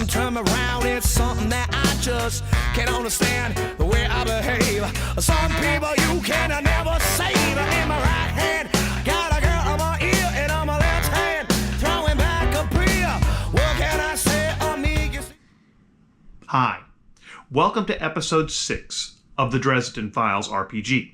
and turn me around. It's something that I just can't understand, the way I behave. Some people you can never save. In my right hand, got a girl on my ear, and on my left hand, throwing back a beer. What can I say on me? Hi, welcome to episode 6 of the Dresden Files RPG.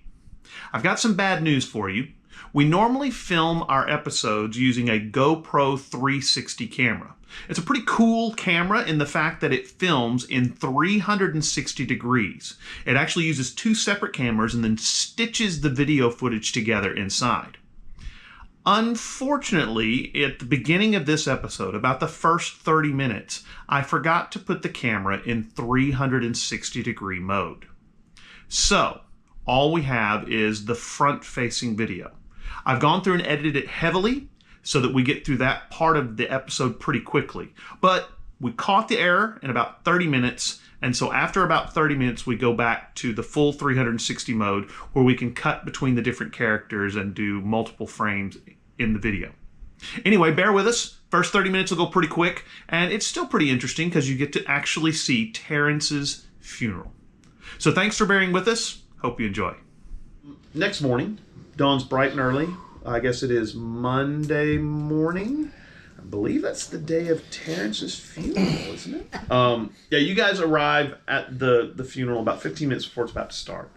I've got some bad news for you. We normally film our episodes using a GoPro 360 camera. It's a pretty cool camera in the fact that it films in 360 degrees. It actually uses 2 separate cameras and then stitches the video footage together inside. Unfortunately, at the beginning of this episode, about the first 30 minutes, I forgot to put the camera in 360 degree mode. So, all we have is the front-facing video. I've gone through and edited it heavily so that we get through that part of the episode pretty quickly. But we caught the error in about 30 minutes, and so after about 30 minutes, we go back to the full 360 mode where we can cut between the different characters and do multiple frames in the video. Anyway, bear with us. First 30 minutes will go pretty quick, and it's still pretty interesting because you get to actually see Terrance's funeral. So thanks for bearing with us. Hope you enjoy. Next morning, dawn's bright and early. I guess it is Monday morning. I believe that's the day of Terrance's funeral, isn't it? Yeah, you guys arrive at the funeral about 15 minutes before it's about to start.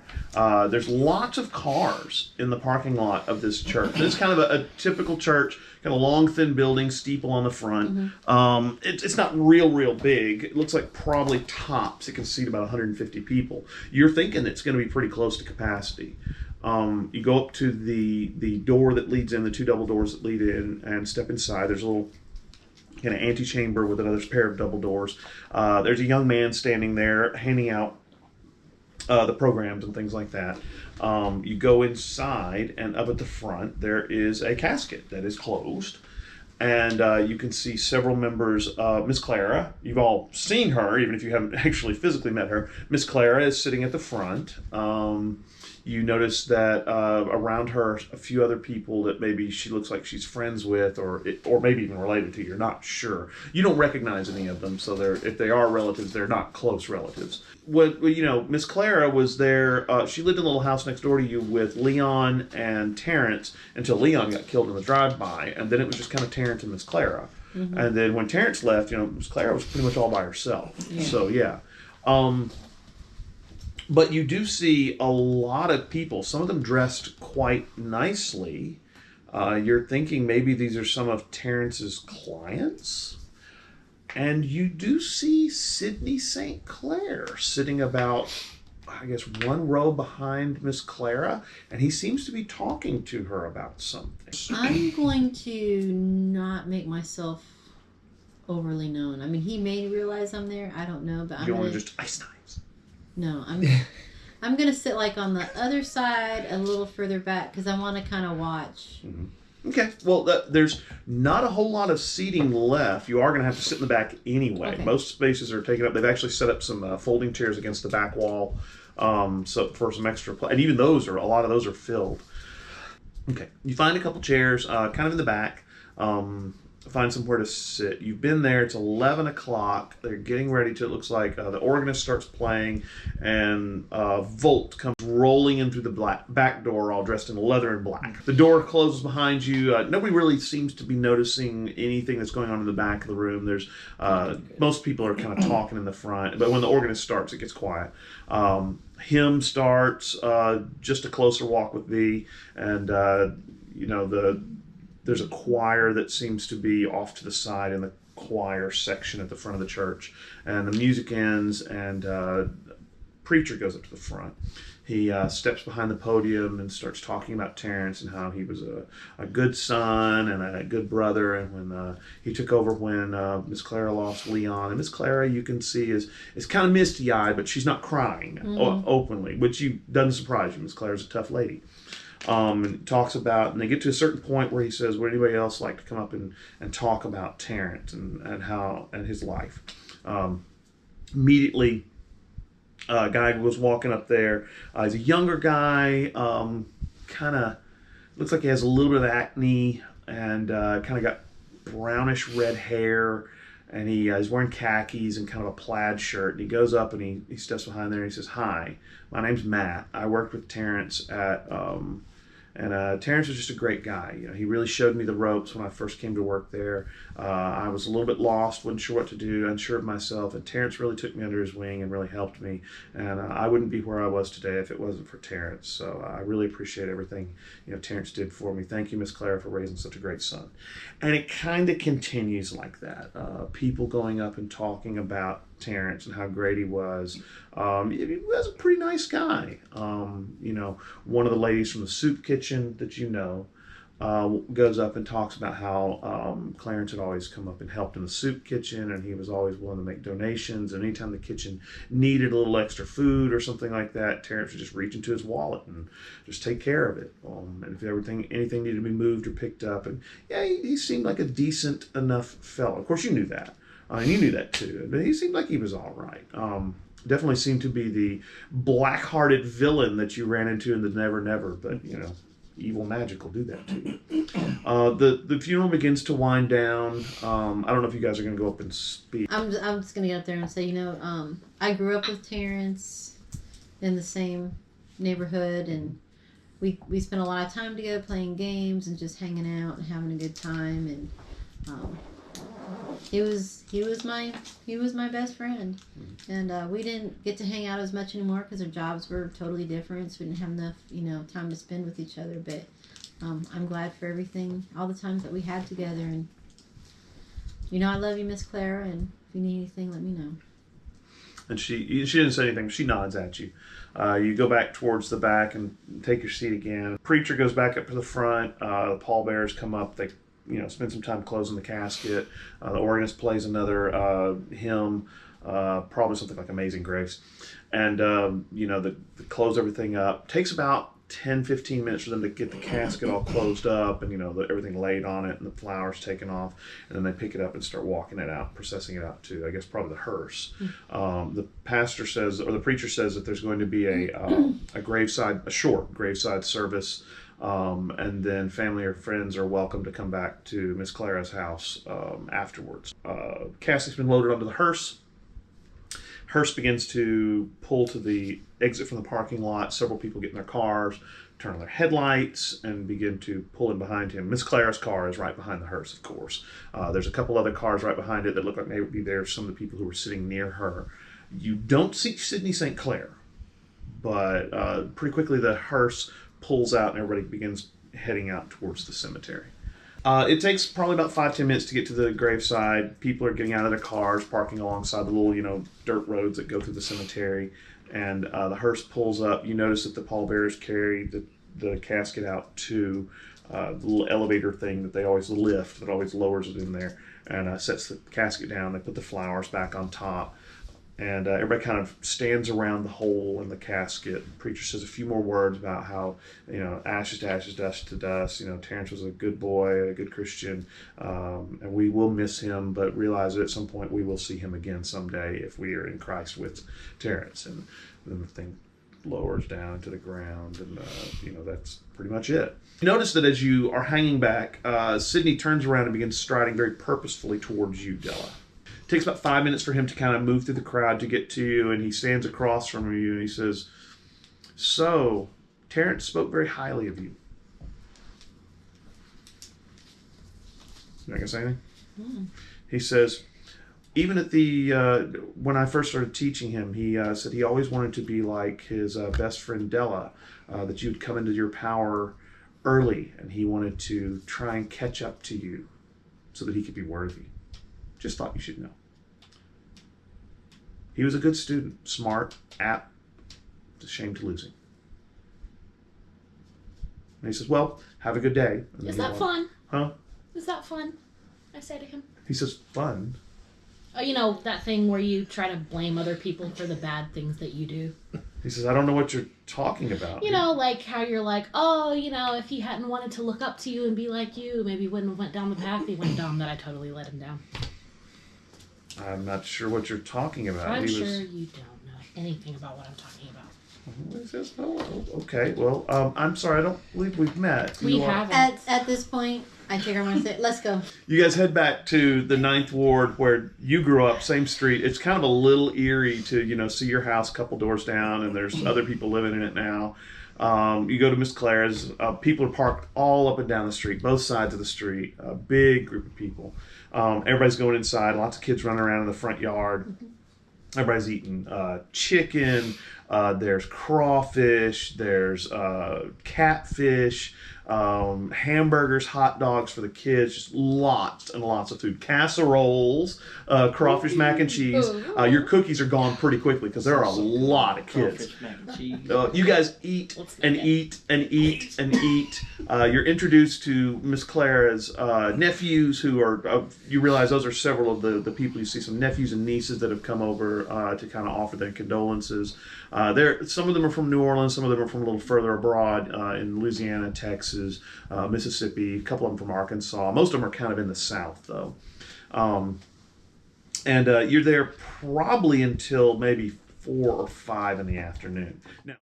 There's lots of cars in the parking lot of this church. It's kind of a typical church, kind of long, thin building, steeple on the front. Mm-hmm. It's not real big. It looks like probably tops it can seat about 150 people. You're thinking it's going to be pretty close to capacity. You go up to the door that leads in, the 2 double doors that lead in, and step inside. There's a little kind of antechamber with another pair of double doors. There's a young man standing there handing out the programs and things like that. You go inside, and up at the front there is a casket that is closed. And you can see several members of Miss Clara. You've all seen her, even if you haven't actually physically met her. Miss Clara is sitting at the front. You notice that around her a few other people that maybe she looks like she's friends with, or maybe even related to. You're not sure. You don't recognize any of them, so if they are relatives, they're not close relatives. Miss Clara was there. She lived in a little house next door to you with Leon and Terrance until Leon got killed in the drive-by, and then it was just kind of Terrance and Miss Clara. Mm-hmm. And then when Terrance left, Miss Clara was pretty much all by herself. Yeah. So yeah. But you do see a lot of people, some of them dressed quite nicely. You're thinking maybe these are some of Terrance's clients. And you do see Sidney St. Clair sitting about, I guess, 1 row behind Miss Clara, and he seems to be talking to her about something. I'm going to not make myself overly known. I mean, he may realize I'm there. I don't know, but you want to just ice knives? No, I'm gonna sit like on the other side, a little further back, because I want to kind of watch. Mm-hmm. Okay. Well, there's not a whole lot of seating left. You are gonna have to sit in the back anyway. Okay. Most spaces are taken up. They've actually set up some folding chairs against the back wall, so for some extra play. And even a lot of those are filled. Okay. You find a couple chairs, kind of in the back. Find somewhere to sit. You've been there. It's 11 o'clock. They're getting ready to. It looks like the organist starts playing, and Volt comes rolling in through the back door, all dressed in leather and black. The door closes behind you. Nobody really seems to be noticing anything that's going on in the back of the room. There's most people are kind of talking in the front, but when the organist starts, it gets quiet. Hymn starts. Just a closer walk with thee, and there's a choir that seems to be off to the side in the choir section at the front of the church. And the music ends, and preacher goes up to the front. He steps behind the podium and starts talking about Terrance and how he was a good son and a good brother. And when he took over when Miss Clara lost Leon. And Miss Clara, you can see, is kind of misty-eyed, but she's not crying openly, which doesn't surprise you. Miss Clara's a tough lady. And talks about, and they get to a certain point where he says, would anybody else like to come up and talk about Terrance and his life? Immediately, a guy was walking up there. He's a younger guy, kind of looks like he has a little bit of acne and kind of got brownish red hair and he's wearing khakis and kind of a plaid shirt. And he goes up and he steps behind there and he says, "Hi, my name's Matt. I worked with Terrance at and Terrance was just a great guy. You know, he really showed me the ropes when I first came to work there. I was a little bit lost, wasn't sure what to do, unsure of myself, and Terrance really took me under his wing and really helped me. And I wouldn't be where I was today if it wasn't for Terrance. So I really appreciate everything Terrance did for me. Thank you, Miss Clair, for raising such a great son." And it kind of continues like that. People going up and talking about Terrance and how great he was. He was a pretty nice guy. One of the ladies from the soup kitchen that goes up and talks about how Clarence had always come up and helped in the soup kitchen, and he was always willing to make donations. And anytime the kitchen needed a little extra food or something like that, Terrance would just reach into his wallet and just take care of it. And if anything needed to be moved or picked up, and he seemed like a decent enough fellow. Of course, you knew that. And you knew that too, but he seemed like he was all right. Definitely seemed to be the black-hearted villain that you ran into in the Never Never, but evil magic will do that to you. The funeral begins to wind down. I don't know if you guys are going to go up and speak. I'm just going to get up there and say, I grew up with Terrance in the same neighborhood, and we spent a lot of time together playing games and just hanging out and having a good time, and he was my best friend, and we didn't get to hang out as much anymore because our jobs were totally different, so we didn't have enough time to spend with each other. But I'm glad for everything, all the times that we had together, and I love you, Miss Claire, and if you need anything, let me know. And she didn't say anything. She nods at you. You go back towards the back and take your seat again. Preacher goes back up to the front. The pallbearers come up. They spend some time closing the casket. The organist plays another hymn, probably something like Amazing Grace. And, they close everything up. Takes about 10-15 minutes for them to get the casket all closed up and, everything laid on it and the flowers taken off. And then they pick it up and start walking it out, processing it out to, I guess, probably the hearse. The pastor says, or the preacher says that there's going to be a short graveside service. And then family or friends are welcome to come back to Miss Clara's house afterwards. Casket's been loaded onto the hearse. Hearse begins to pull to the exit from the parking lot. Several people get in their cars, turn on their headlights, and begin to pull in behind him. Miss Clara's car is right behind the hearse, of course. There's a couple other cars right behind it that look like they would be there. Some of the people who were sitting near her. You don't see Sidney St. Clair, but pretty quickly the hearse pulls out and everybody begins heading out towards the cemetery. It takes probably about 5-10 minutes to get to the graveside. People are getting out of their cars, parking alongside the little, dirt roads that go through the cemetery. And the hearse pulls up. You notice that the pallbearers carry the casket out to the little elevator thing that they always lift, that always lowers it in there, and sets the casket down. They put the flowers back on top. And everybody kind of stands around the hole in the casket. The preacher says a few more words about how, ashes to ashes, dust to dust. Terrance was a good boy, a good Christian, and we will miss him, but realize that at some point we will see him again someday if we are in Christ with Terrance. And then the thing lowers down into the ground, and, that's pretty much it. Notice that as you are hanging back, Sidney turns around and begins striding very purposefully towards you, Dela. It takes about 5 minutes for him to kind of move through the crowd to get to you, and he stands across from you and he says, "So, Terrance spoke very highly of you." You're not going to say anything? He says, even at when I first started teaching him, he said he always wanted to be like his best friend Dela, that you'd come into your power early, and he wanted to try and catch up to you so that he could be worthy. Just thought you should know. He was a good student, smart, apt. It's a shame to lose him. And he says, "Well, have a good day." Is that fun? Huh? Is that fun? I say to him. He says, "Fun?" Oh, that thing where you try to blame other people for the bad things that you do. He says, "I don't know what you're talking about." Like how you're like, oh, if he hadn't wanted to look up to you and be like you, maybe he wouldn't have went down the path he went down that I totally let him down. I'm not sure what you're talking about. I'm sure you don't know anything about what I'm talking about. He says, "Oh, okay. Well, I'm sorry. I don't believe we've met. We You are-" haven't. At this point, I take her and say, let's go. You guys head back to the 9th Ward where you grew up, same street. It's kind of a little eerie to, see your house a couple doors down, and there's other people living in it now. You go to Miss Claire's. People are parked all up and down the street, both sides of the street. A big group of people. Everybody's going inside. Lots of kids running around in the front yard. Everybody's eating chicken. There's crawfish. There's catfish. Hamburgers, hot dogs for the kids, just lots and lots of food. Casseroles, crawfish mac and cheese. Your cookies are gone pretty quickly because there are a lot of kids. You guys eat and eat and eat and eat. You're introduced to Miss Claire's nephews, who are, you realize those are several of the people. You see some nephews and nieces that have come over to kind of offer their condolences. Some of them are from New Orleans, some of them are from a little further abroad in Louisiana, Texas, Mississippi, a couple of them from Arkansas. Most of them are kind of in the South, though. And you're there probably until maybe 4 or 5 in the afternoon. Now,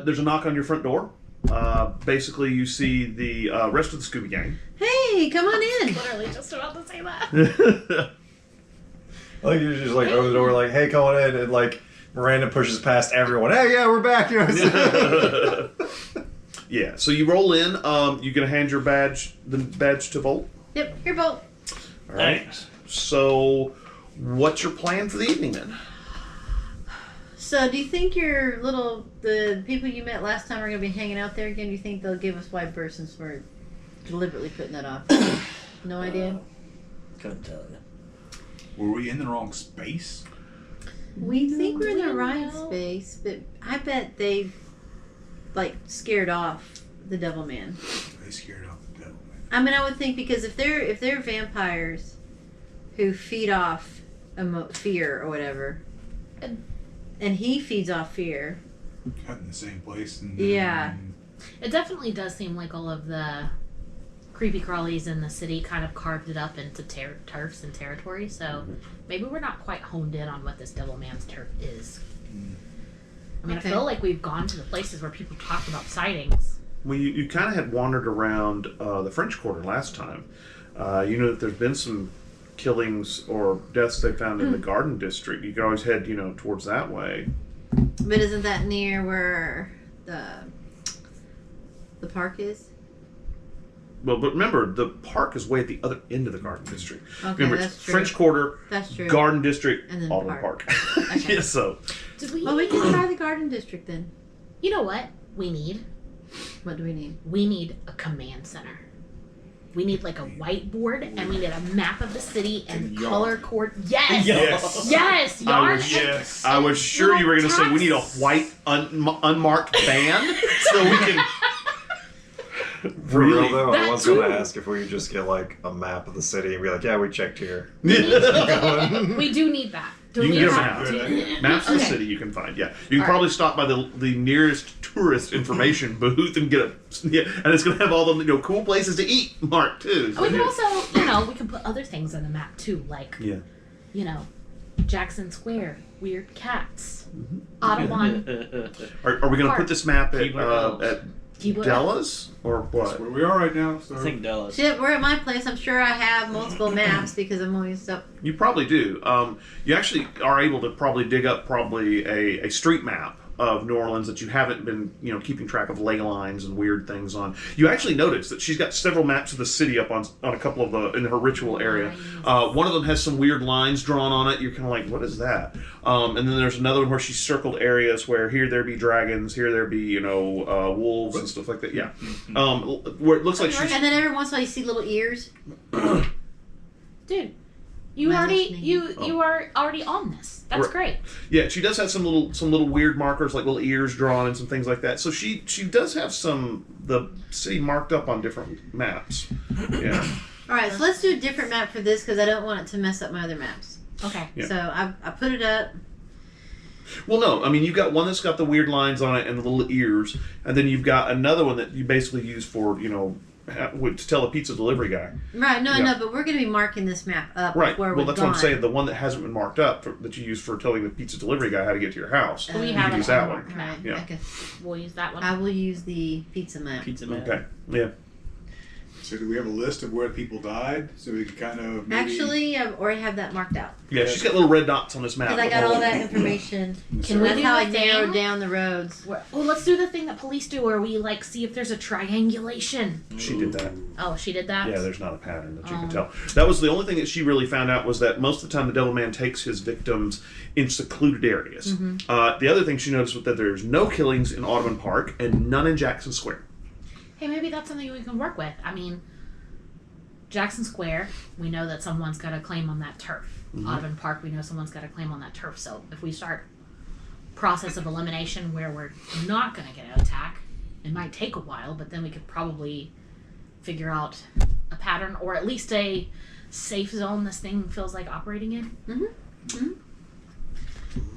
there's a knock on your front door. Basically, you see the rest of the Scooby Gang. Hey, come on in. Literally just about to say that. Like you just like open the door, like, "Hey, come on in," and like Miranda pushes past everyone. "Hey, yeah, we're back." Yeah. So you roll in. You gonna hand the badge to Volt? Yep, here, Bolt. All right. So, what's your plan for the evening then? So, do you think the people you met last time are going to be hanging out there again? Do you think they'll give us wide berth since we're deliberately putting that off? No idea? Couldn't tell you. Were we in the wrong space? We think we're in the right window. space, but I bet they scared off the Devilman. They scared off the devil, man. I mean, I would think because if they're vampires who feed off fear or whatever, and he feeds off fear. Cut in the same place. And Yeah. It definitely does seem like all of the creepy crawlies in the city kind of carved it up into turfs and territory, so maybe we're not quite honed in on what this Devilman's turf is. I mean, Okay. I feel like we've gone to the places where people talked about sightings. Well, you kind of had wandered around the French Quarter last time. You know that there's been some killings or deaths they found in the Garden District. You could always head, towards that way. But isn't that near where the park is? Well, but remember, the park is way at the other end of the Garden District. Okay, Remember, that's it's true. French Quarter, That's true. Garden District, And then Auburn park. Park. Okay. Yeah, so Did we? Well, we can try the Garden District then. You know what we need? What do we need? We need a command center. We need like a whiteboard, and we need a map of the city and And yarn. color cord. Yes, Yes. yes, yarn. I was sure you were going to say we need a white unmarked band so we can. For real Really? though, That I was gonna too. ask if we could just get like a map of the city and be like, "Yeah, we checked here." We do need that. Do You we can get a have map. to? Maps of the Okay. city you can find. Yeah, you can All probably stop by the nearest tourist information booth and get and it's going to have all the cool places to eat marked too. So We can yeah. also, we can put other things on the map too, like, Yeah. Jackson Square, weird cats, Audubon, Are we going to Park. put this map at Keebler Elves. Keebler. Dela's or That's what? where we are right now. So I think Dallas. Shit, we're at my place. I'm sure I have multiple maps because I'm always up. You probably do. You actually are able to probably dig up a street map of New Orleans that you haven't been, keeping track of ley lines and weird things on. You actually notice that she's got several maps of the city up on a couple of in her ritual area. One of them has some weird lines drawn on it. You're kind of like, what is that? And then there's another one where she circled areas where here there be dragons, here there be, wolves and stuff like that. Yeah. Where it looks like she's. And then every once in a while you see little ears. Dude, you Am I already listening? you are already on this. That's Right. great. Yeah, she does have some little weird markers, like little ears drawn and some things like that. So she does have the city marked up on different maps. Yeah. All right, so let's do a different map for this because I don't want it to mess up my other maps. Okay. Yeah. So I put it up. Well, no, I mean you've got one that's got the weird lines on it and the little ears, and then you've got another one that you basically use for to tell a pizza delivery guy. Right, no, Yeah. no, but we're going to be marking this map up Right. where Well, we've that's gone. what I'm saying. The one that hasn't been marked up that you use for telling the pizza delivery guy how to get to your house. We you have can an use that unmarked one. map. Right, Yeah. okay. We'll use that one. I will use the pizza map. Pizza man. Okay. Yeah. So do we have a list of where people died so we can kind of maybe... Actually, I already have that marked out. Yeah. She's got little red dots on this map. Because I got all that information. Can we That's do how the I thing? narrowed down the roads. Well, let's do the thing that police do where we like see if there's a triangulation. She did that. Oh, she did that? Yeah, there's not a pattern that you can tell. That was the only thing that she really found out was that most of the time the Devilman takes his victims in secluded areas. The other thing she noticed was that there's no killings in Audubon Park and none in Jackson Square. Hey, maybe that's something we can work with. I mean, Jackson Square, we know that someone's got a claim on that turf. Audubon Park, we know someone's got a claim on that turf. So if we start process of elimination where we're not going to get an attack, it might take a while, but then we could probably figure out a pattern or at least a safe zone this thing feels like operating in.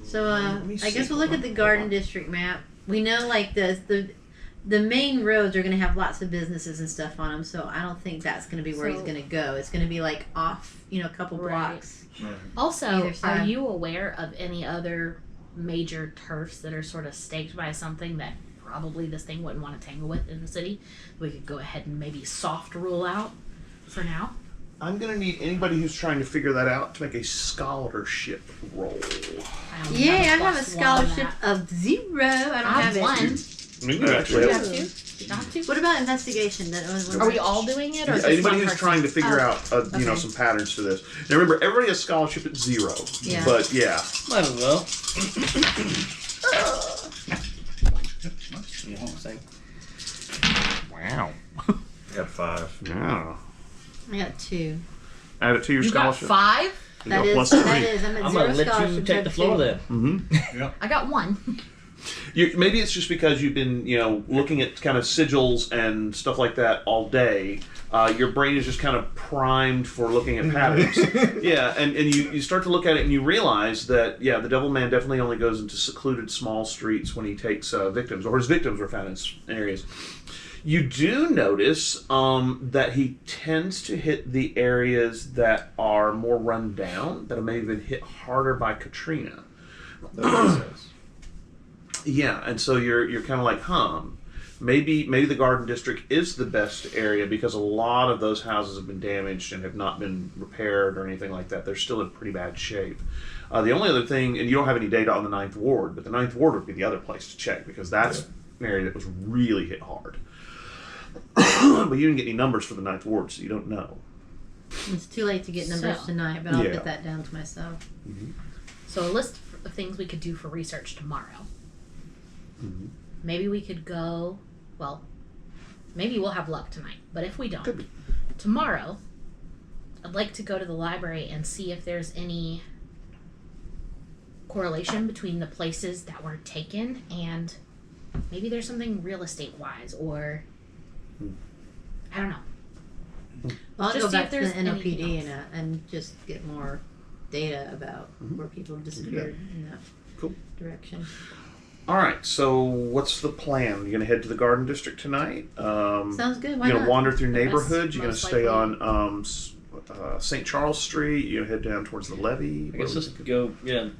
So me I see. guess we'll look at the Garden District map. We know like the main roads are going to have lots of businesses and stuff on them, so I don't think that's going to be where he's So- going to go. It's going to be like off, a couple Right. blocks. Also, Either are side. you aware of any other major turfs that are sort of staked by something that probably this thing wouldn't want to tangle with in the city? We could go ahead and maybe soft rule out for now. I'm going to need anybody who's trying to figure that out to make a scholarship roll. I only Yeah, I have a plus one on scholarship that. of 0. I don't I have it. one. You actually You have have two? You have two? What about investigation? Are we all doing it, or is this anybody one who's person? trying to figure Oh, out okay. some patterns to this. Now remember, everybody has scholarship at 0. Yeah. But yeah. Might as well. Yeah, same. Wow. Got 5. Yeah. I got 2. Add it to your You got scholarship. 5? You That got is, plus that 3. is. I'm at I'm 0 gonna let scholarship. you take the floor then. I got 1. Maybe it's just because you've been, looking at kind of sigils and stuff like that all day. Your brain is just kind of primed for looking at patterns. Yeah, and you start to look at it and you realize that, the Devilman definitely only goes into secluded small streets when he takes victims, or his victims are found in areas. You do notice that he tends to hit the areas that are more run down, that may have been hit harder by Katrina. That makes sense. Yeah, and so you're kind of like, maybe the Garden District is the best area because a lot of those houses have been damaged and have not been repaired or anything like that. They're still in pretty bad shape. The only other thing, and you don't have any data on the 9th Ward, but the 9th Ward would be the other place to check because that's an area that was really hit hard. But you didn't get any numbers for the 9th Ward, so you don't know. It's too late to get numbers So- tonight, but I'll Yeah. put that down to myself. So a list of things we could do for research tomorrow. Mhm. Maybe we could go, maybe we'll have luck tonight, but if we Could don't, be. tomorrow, I'd like to go to the library and see if there's any correlation between the places that were taken and maybe there's something real estate wise or I don't know. I'll Just go see if back to the there's NOPD anything and just get more data about where people have disappeared in that Cool. direction. All right, so what's the plan? You gonna head to the Garden District tonight? Sounds good. Why You're gonna not? wander through That's neighborhoods. You're gonna most stay likely. on St. Charles Street. You're gonna head down towards the levee. I guess just go,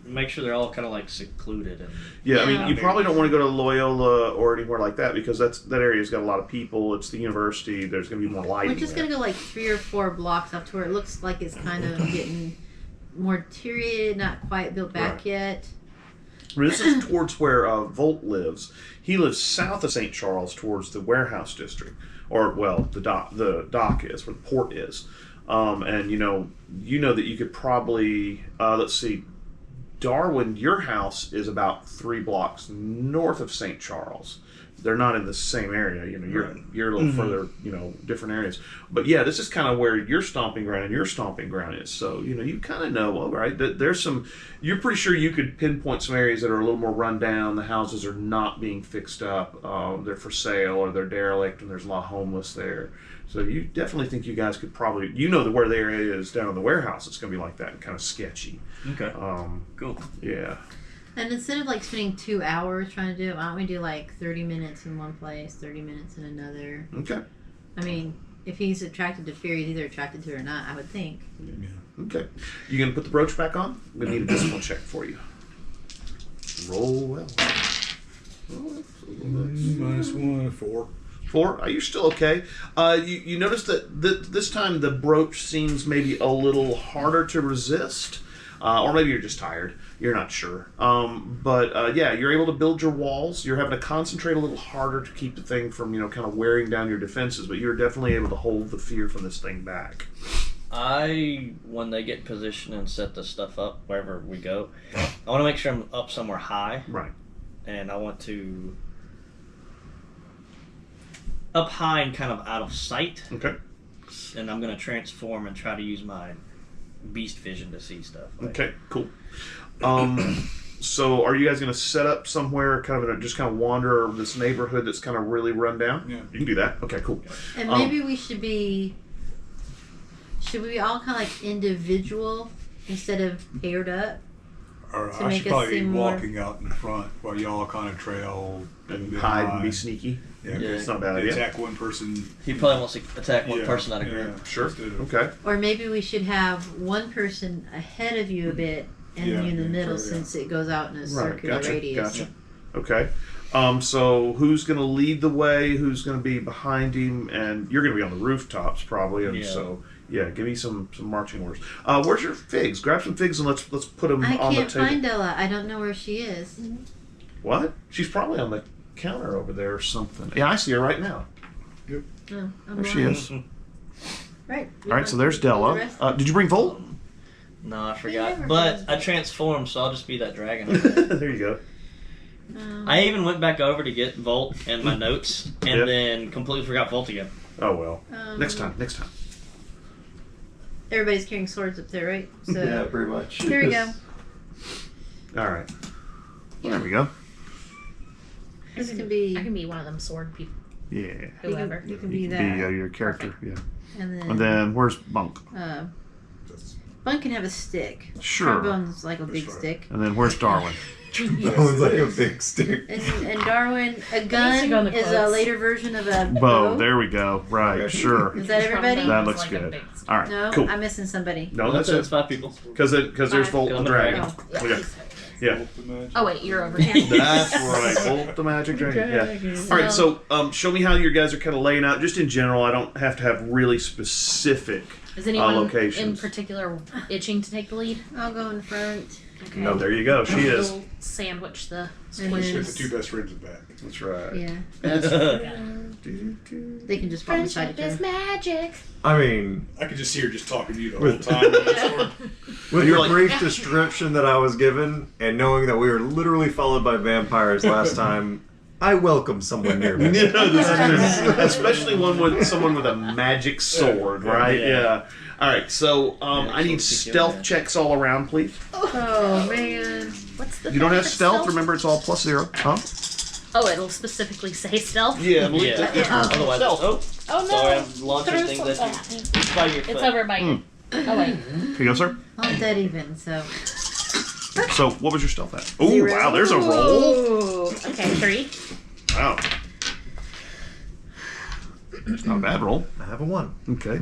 make sure they're all kind of like secluded. And Yeah, I mean, Yeah. you probably don't want to go to Loyola or anywhere like that because that area's got a lot of people. It's the university. There's going to be more lighting. We're just there. gonna go like 3 or 4 blocks up to where it looks like it's kind of getting more deteriorated, not quite built back Right. yet. This is towards where Volt lives. He lives south of St. Charles towards the warehouse district, or the dock is where the port is. And you know that you could probably let's see, Darwin, your house is about 3 blocks north of St. Charles. They're not in the same area. You're a little further, different areas. But yeah, this is kind of where your stomping ground and your stomping ground is. So, you kind of know, all right, that there's some, you're pretty sure you could pinpoint some areas that are a little more run down. The houses are not being fixed up. They're for sale or they're derelict and there's a lot of homeless there. So you definitely think you guys could probably, where the area is down in the warehouse, it's going to be like that and kind of sketchy. okay, cool. Yeah. And instead of like spending 2 hours trying to do it, why don't we do like 30 minutes in one place, 30 minutes in another? Okay. I mean, if he's attracted to fear, he's either attracted to it or not, I would think. Okay. You gonna put the brooch back on? We need a discipline check for you. Roll well. -1, 4. 4? You're still okay. You notice that this time the brooch seems maybe a little harder to resist. Or maybe you're just tired. You're not sure. But yeah, you're able to build your walls. You're having to concentrate a little harder to keep the thing from, kind of wearing down your defenses. But you're definitely able to hold the fear from this thing back. When they get positioned and set the stuff up wherever we go, I want to make sure I'm up somewhere high. Right. And I want to up high and kind of out of sight. Okay. And I'm going to transform and try to use my beast vision to see stuff. Okay, cool. So are you guys going to set up somewhere, just kind of wander this neighborhood that's kind of really run down? Yeah. You can do that. Okay, cool. And maybe we should be all kind of like individual instead of paired up? Or To I make should us probably be seem more- walking out in the front while y'all kind of trail And then hide and be behind. sneaky. Yeah, It's not a bad idea. attack one person. He probably wants to attack one Yeah, person at a yeah, group. Sure. instead of- Okay. Or maybe we should have one person ahead of you a bit and Yeah, you in the yeah, middle sure, yeah. since it goes out in a circular Gotcha. radius. Gotcha. Okay. So who's going to lead the way? Who's going to be behind him? And you're going to be on the rooftops probably. And Yeah. so yeah, give me some marching orders. Where's your figs? Grab some figs and let's put them I on the can't table. find Dela. I don't know where she is. What? She's probably on the counter over there or something. Yeah, I see her right now. Oh, I'm There she blind. is. Right. All right, so there's Dela. Did you bring Volt? No, I never forgot. But does I that. transformed, so I'll just be that dragon. There you go. I even went back over to get Volt and my notes, and Yeah. then completely forgot Volt again. Oh well. Um, Next time. Everybody's carrying swords up there, right? So Yeah, pretty much. here we go. All right. There we go. This can be. I can be one of them sword people. Yeah. Whoever. You can be You that. can be your character. Yeah. And And then where's Bunk? Bunk can have a stick. Sure. Trombone's like a big right. stick. And then where's Darwin? That one's like a big stick. And Darwin, a to gun go in the is a quotes. later version of a Bow. There we go. Right. Okay. Sure. Is that everybody? That It's looks like a good. big- All right. No, Cool. I'm missing somebody. No, that's It's it. 5 people. Because there's Volt the I'm a dragon. dragon. Yeah. Yeah. Oh wait, you're over here. That's right. Volt the magic dragon. Yeah. All right. So show me how you guys are kind of laying out. Just in general. I don't have to have really specific. Is anyone in locations. particular itching to take the lead? I'll go in front. Okay. No, there you go. She is. We'll sandwich the And Get then- the two best friends in back. That's right. Yeah, they can just walk beside each other. magic. I mean, I could just see her just talking to you the whole With- time. with that sword. with You're the like- brief description that I was given, and knowing that we were literally followed by vampires last time, I welcome someone near me. Especially someone with a magic sword, right? Yeah. Yeah. All right. So I need stealth checks all around, please. Oh man, What's the You don't thing have for stealth. Remember, it's all +0. Huh? Oh, it'll specifically say stealth. Yeah. I believe Yeah. that- yeah. Otherwise, Stealth. oh, Oh no! sorry, I'm launching Threw things at something you. at me. It's by your foot. It's over by you. Oh wait. Here you go, sir. I'm dead even. So So what was your stealth at? Oh, Zero. wow. There's a roll. Ooh. Okay, 3. Wow. It's not a bad roll. I have a 1. Okay.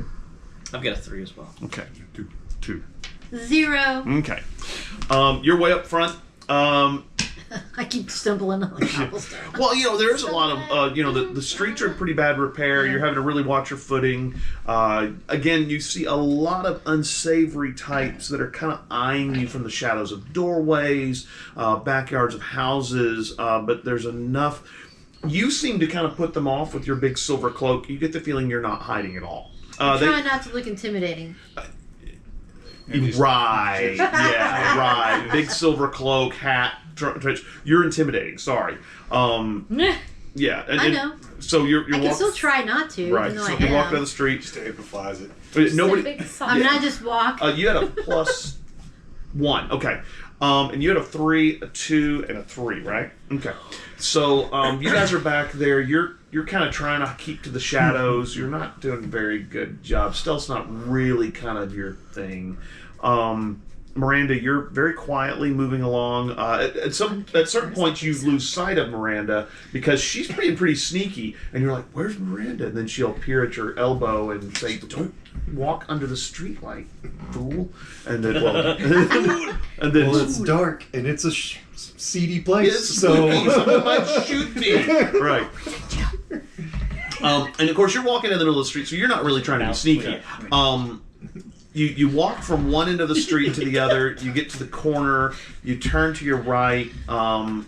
I've got a 3 as well. Okay. Two. 0. Okay. You're way up front. I keep stumbling on the cobblestone. Well, there's a lot of, the streets are in pretty bad repair. You're having to really watch your footing. Again, you see a lot of unsavory types that are kind of eyeing you from the shadows of doorways, backyards of houses, but there's enough. You seem to kind of put them off with your big silver cloak. You get the feeling you're not hiding at all. Try not to look intimidating. Right, yeah, right. Big silver cloak, hat, trench. You're intimidating. Sorry. Yeah, and, I know. So you're I can walking. still try not to, Right. even though So I you walk am. down the street. Just amplifies it. Nobody. I mean, I just walk. You had a +1. Okay. And you had a 3, a 2, and a 3, right? Okay. So you guys are back there. You're kind of trying to keep to the shadows. You're not doing a very good job. Stealth's not really kind of your thing. Miranda, you're very quietly moving along. At certain points, you lose sight of Miranda because she's pretty sneaky, and you're like, "Where's Miranda?" And then she'll appear at your elbow and say, "Don't walk under the streetlight, fool." And then, it's dark and it's a seedy place, it's so someone might shoot me. Right. And of course, you're walking in the middle of the street, so you're not really trying to be sneaky. You walk from one end of the street to the other. You get to the corner. You turn to your right.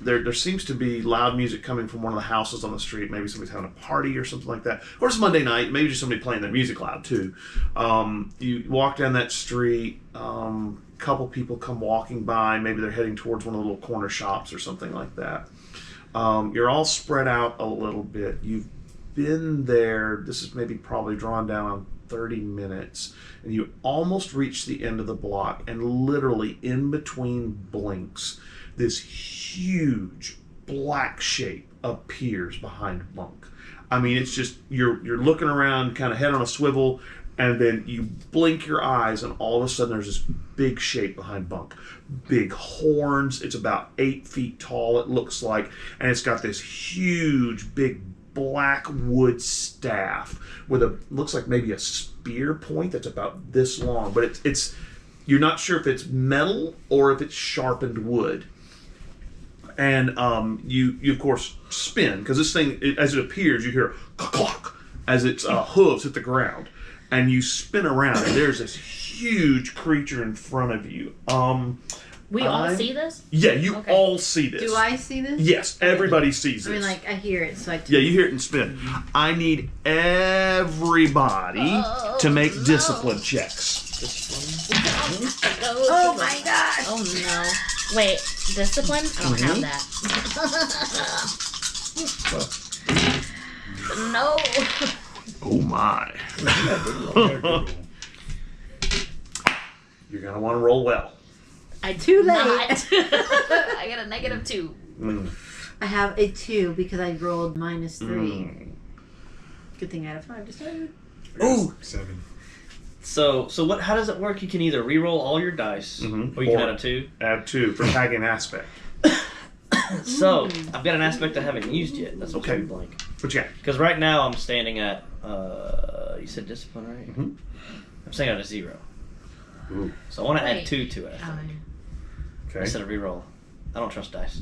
There seems to be loud music coming from one of the houses on the street. Maybe somebody's having a party or something like that. Or it's Monday night. Maybe just somebody playing their music loud too. You walk down that street. Couple people come walking by. Maybe they're heading towards one of the little corner shops or something like that. You're all spread out a little bit. You've been there. This is maybe probably drawn down on 30 minutes, and you almost reach the end of the block, and literally in between blinks, this huge black shape appears behind Monk. I mean, it's just you're looking around, kind of head on a swivel, and then you blink your eyes, and all of a sudden there's this big shape behind Bunk. Big horns. It's about 8 feet tall, it looks like, and it's got this huge, big black wood staff with looks like maybe a spear point that's about this long, but it's you're not sure if it's metal or if it's sharpened wood. And you of course spin, because this thing, as it appears, you hear clock as its hooves hit the ground, and you spin around, and there's this huge creature in front of you. We all see this? Yeah, you Okay. all see this. Do I see this? Yes, everybody sees this. I mean, like, I hear it, so I... Yeah, you hear it and spin. I need everybody to make discipline checks. Oh my gosh! Oh no. Wait, discipline? I don't have that. No. Oh my. You're going to want to roll well. I Too late. not. I got a -2. I have a 2 because I rolled -3. Good thing I had a 5 to start with. Ooh. 7. So what? How does it work? You can either re-roll all your dice, or you can add a 2. Add 2 for tagging aspect. So I've got an aspect I haven't used yet. That's Okay. okay. Blank. What you got? Because right now I'm standing at. You said discipline, right? Mhm. I'm standing at a 0. Ooh. So I want to add Wait. 2 to it. I think. Okay. Instead of re-roll. I don't trust dice.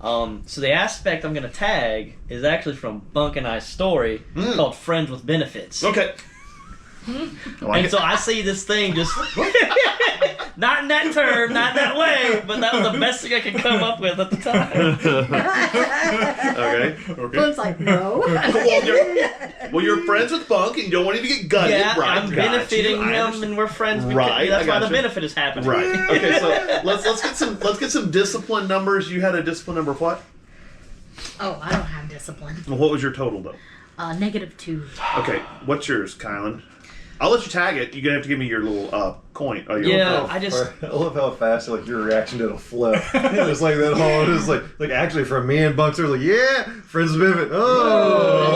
So the aspect I'm going to tag is actually from Bunk and I's story called Friends with Benefits. Okay. I like And it. so I see this thing just not in that term, not in that way, but that was the best thing I could come up with at the time. Okay. Bone's like, no. Well, you're friends with Bunk and you don't want him to get gutted, Yeah, right? I'm Got benefiting you. I him, understand. and we're friends. Right, That's I why the gotcha. benefit is happening. Right. Okay. So let's get some discipline numbers. You had a discipline number of what? Oh, I don't have discipline. Well, what was your total though? -2. Okay. What's yours, Kylan? I'll let you tag it. You're gonna have to give me your little coin. Your Yeah, little- I just. I love how fast like your reaction to the flip. It's like that whole. It's like actually from me and Bunks, they're like, yeah, friends with benefit. Oh,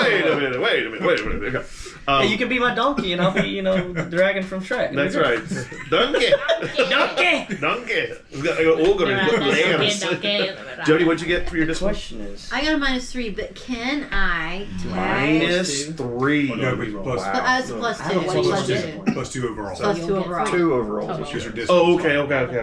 Wait a minute. Okay. Hey, you can be my donkey, and I'll be, the dragon from Shrek. That's right. Donkey. Donkey. We've got lambs. Jody, what'd you get for your The discipline? question is. I got a -3, but can I tag... -3. Oh, no, but plus- Wow. That's a +2. I don't What know do you what's do? discipline. Plus 2 overall. Plus 2 overall. 2 overall. Total. Use your discipline. Oh, okay.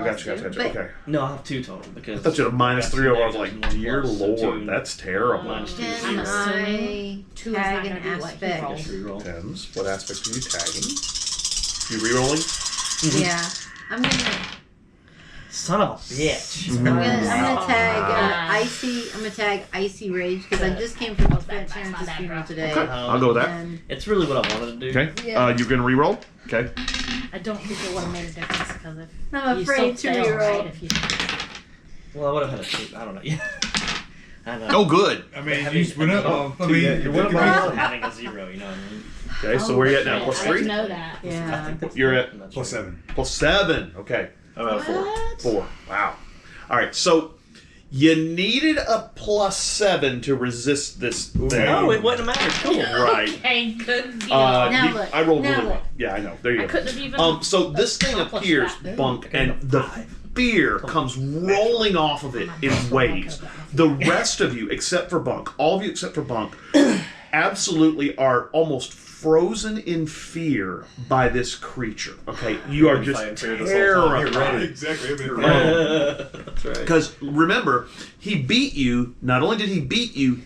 Gotcha. But- Okay. No, I'll have 2 total because. I thought you had a -3 over. I was like, That's dear plus, so Lord, 2 that's terrible. minus 2. Can I'm I assuming 2 is not tag gonna an be what he aspect? rolls. Just re-roll. Tens. What aspect are you tagging? You re-rolling? Yeah. I'm gonna Son of a bitch. I'm gonna tag Ah. icy. I'm gonna tag icy rage because I just came from Terrance's funeral today. Okay, I'll go with that. And It's really what I wanted to do. Okay. Yeah. You're gonna re-roll? Okay. I don't think it would have made a difference because if I'm you afraid still to fail, reroll. right? If you Well, I would have had a 2. I don't know. I know. Oh, good. I mean, you just went up. I mean, Yeah, you're one of my- Having a 0, you know what I mean? Okay, so where are you at now? I Plus didn't 3? know that. Yeah. You're at plus 7. +7. Okay. I'm at a 4. 4. Wow. All right, so You needed a +7 to resist this thing. Oh, it wouldn't matter. Cool. Right. Okay, good deal. Now look, I rolled now really look. well. Yeah, I know. There you I go. couldn't have even. So this thing accomplished appears, that. Bunk, and the fear comes rolling off of it in waves. The rest of you, except for Bunk, all of you except for Bunk, absolutely are almost frozen in fear by this creature. Okay, you are just Fighting fear this whole time. You're terrified. ready. Exactly. I've been That's right. Because remember, he beat you. Not only did he beat you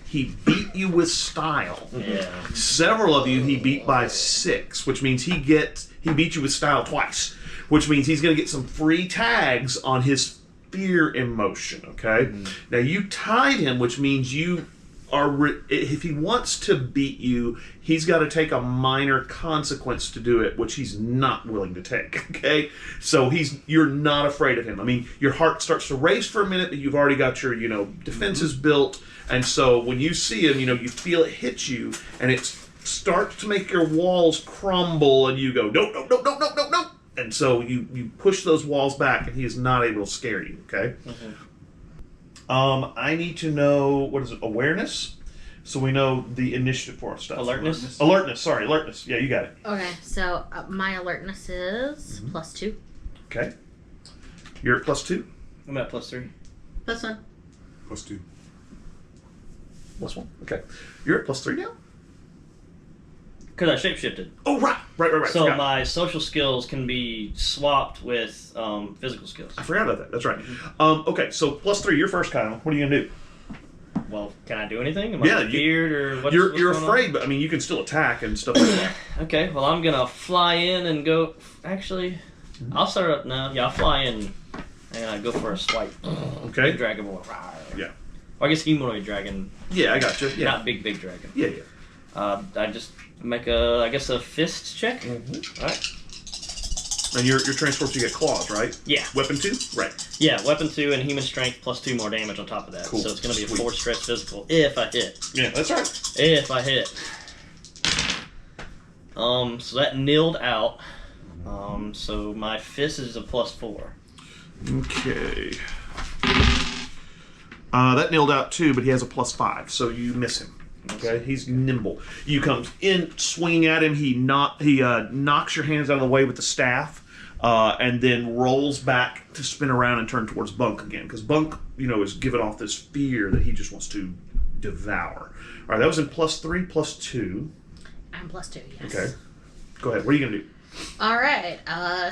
with style. Yeah. Several of you he beat by 6, which means he beat you with style twice, which means he's going to get some free tags on his fear emotion. Okay, now you tied him, which means you are. If he wants to beat you, he's got to take a minor consequence to do it, which he's not willing to take. Okay, so you're not afraid of him. I mean, your heart starts to race for a minute, but you've already got your defenses built, and so when you see him, you feel it hit you, and it starts to make your walls crumble, and you go no no no no no no no, and so you push those walls back, and he is not able to scare you. Okay. I need to know, what is it, awareness? So we know the initiative for our stuff. Alertness? Alertness. Yeah, you got it. Okay, so my alertness is +2. Okay. You're at +2? I'm at +3. +1. +2. +1. Okay. You're at +3 now? Because I shapeshifted. Oh, right. So Forgot. my social skills can be swapped with physical skills. I forgot about that. That's right. Okay, so +3, you're first, Kyle. What are you going to do? Well, can I do anything? Am Yeah, I feared or what's You're what's going afraid, but I mean, you can still attack and stuff like that. on? Okay, well, I'm going to fly in and go... Actually, I'll start up now. Yeah, I'll fly in and go for a swipe. Okay. Dragon boy. Yeah. Or I guess humanoid dragon. Yeah, I got you. Yeah. Not big dragon. Yeah. I just make a fist check. Alright. And you're transformed, so you get claws, right? Yeah. Weapon 2? Right. Yeah, weapon 2 and human strength +2 more damage on top of that. Cool. So it's going to be a Sweet. 4 stress physical if I hit. Yeah, that's right. If I hit. So that nilled out. So my fist is a +4. Okay. That nailed out too, but he has a +5, so you miss him. Okay, he's nimble. You come in swinging at him. He knocks your hands out of the way with the staff, and then rolls back to spin around and turn towards Bunk again, because Bunk, is giving off this fear that he just wants to devour. All right, that was in +3, +2. I'm +2, yes. Okay, go ahead. What are you gonna do? All right,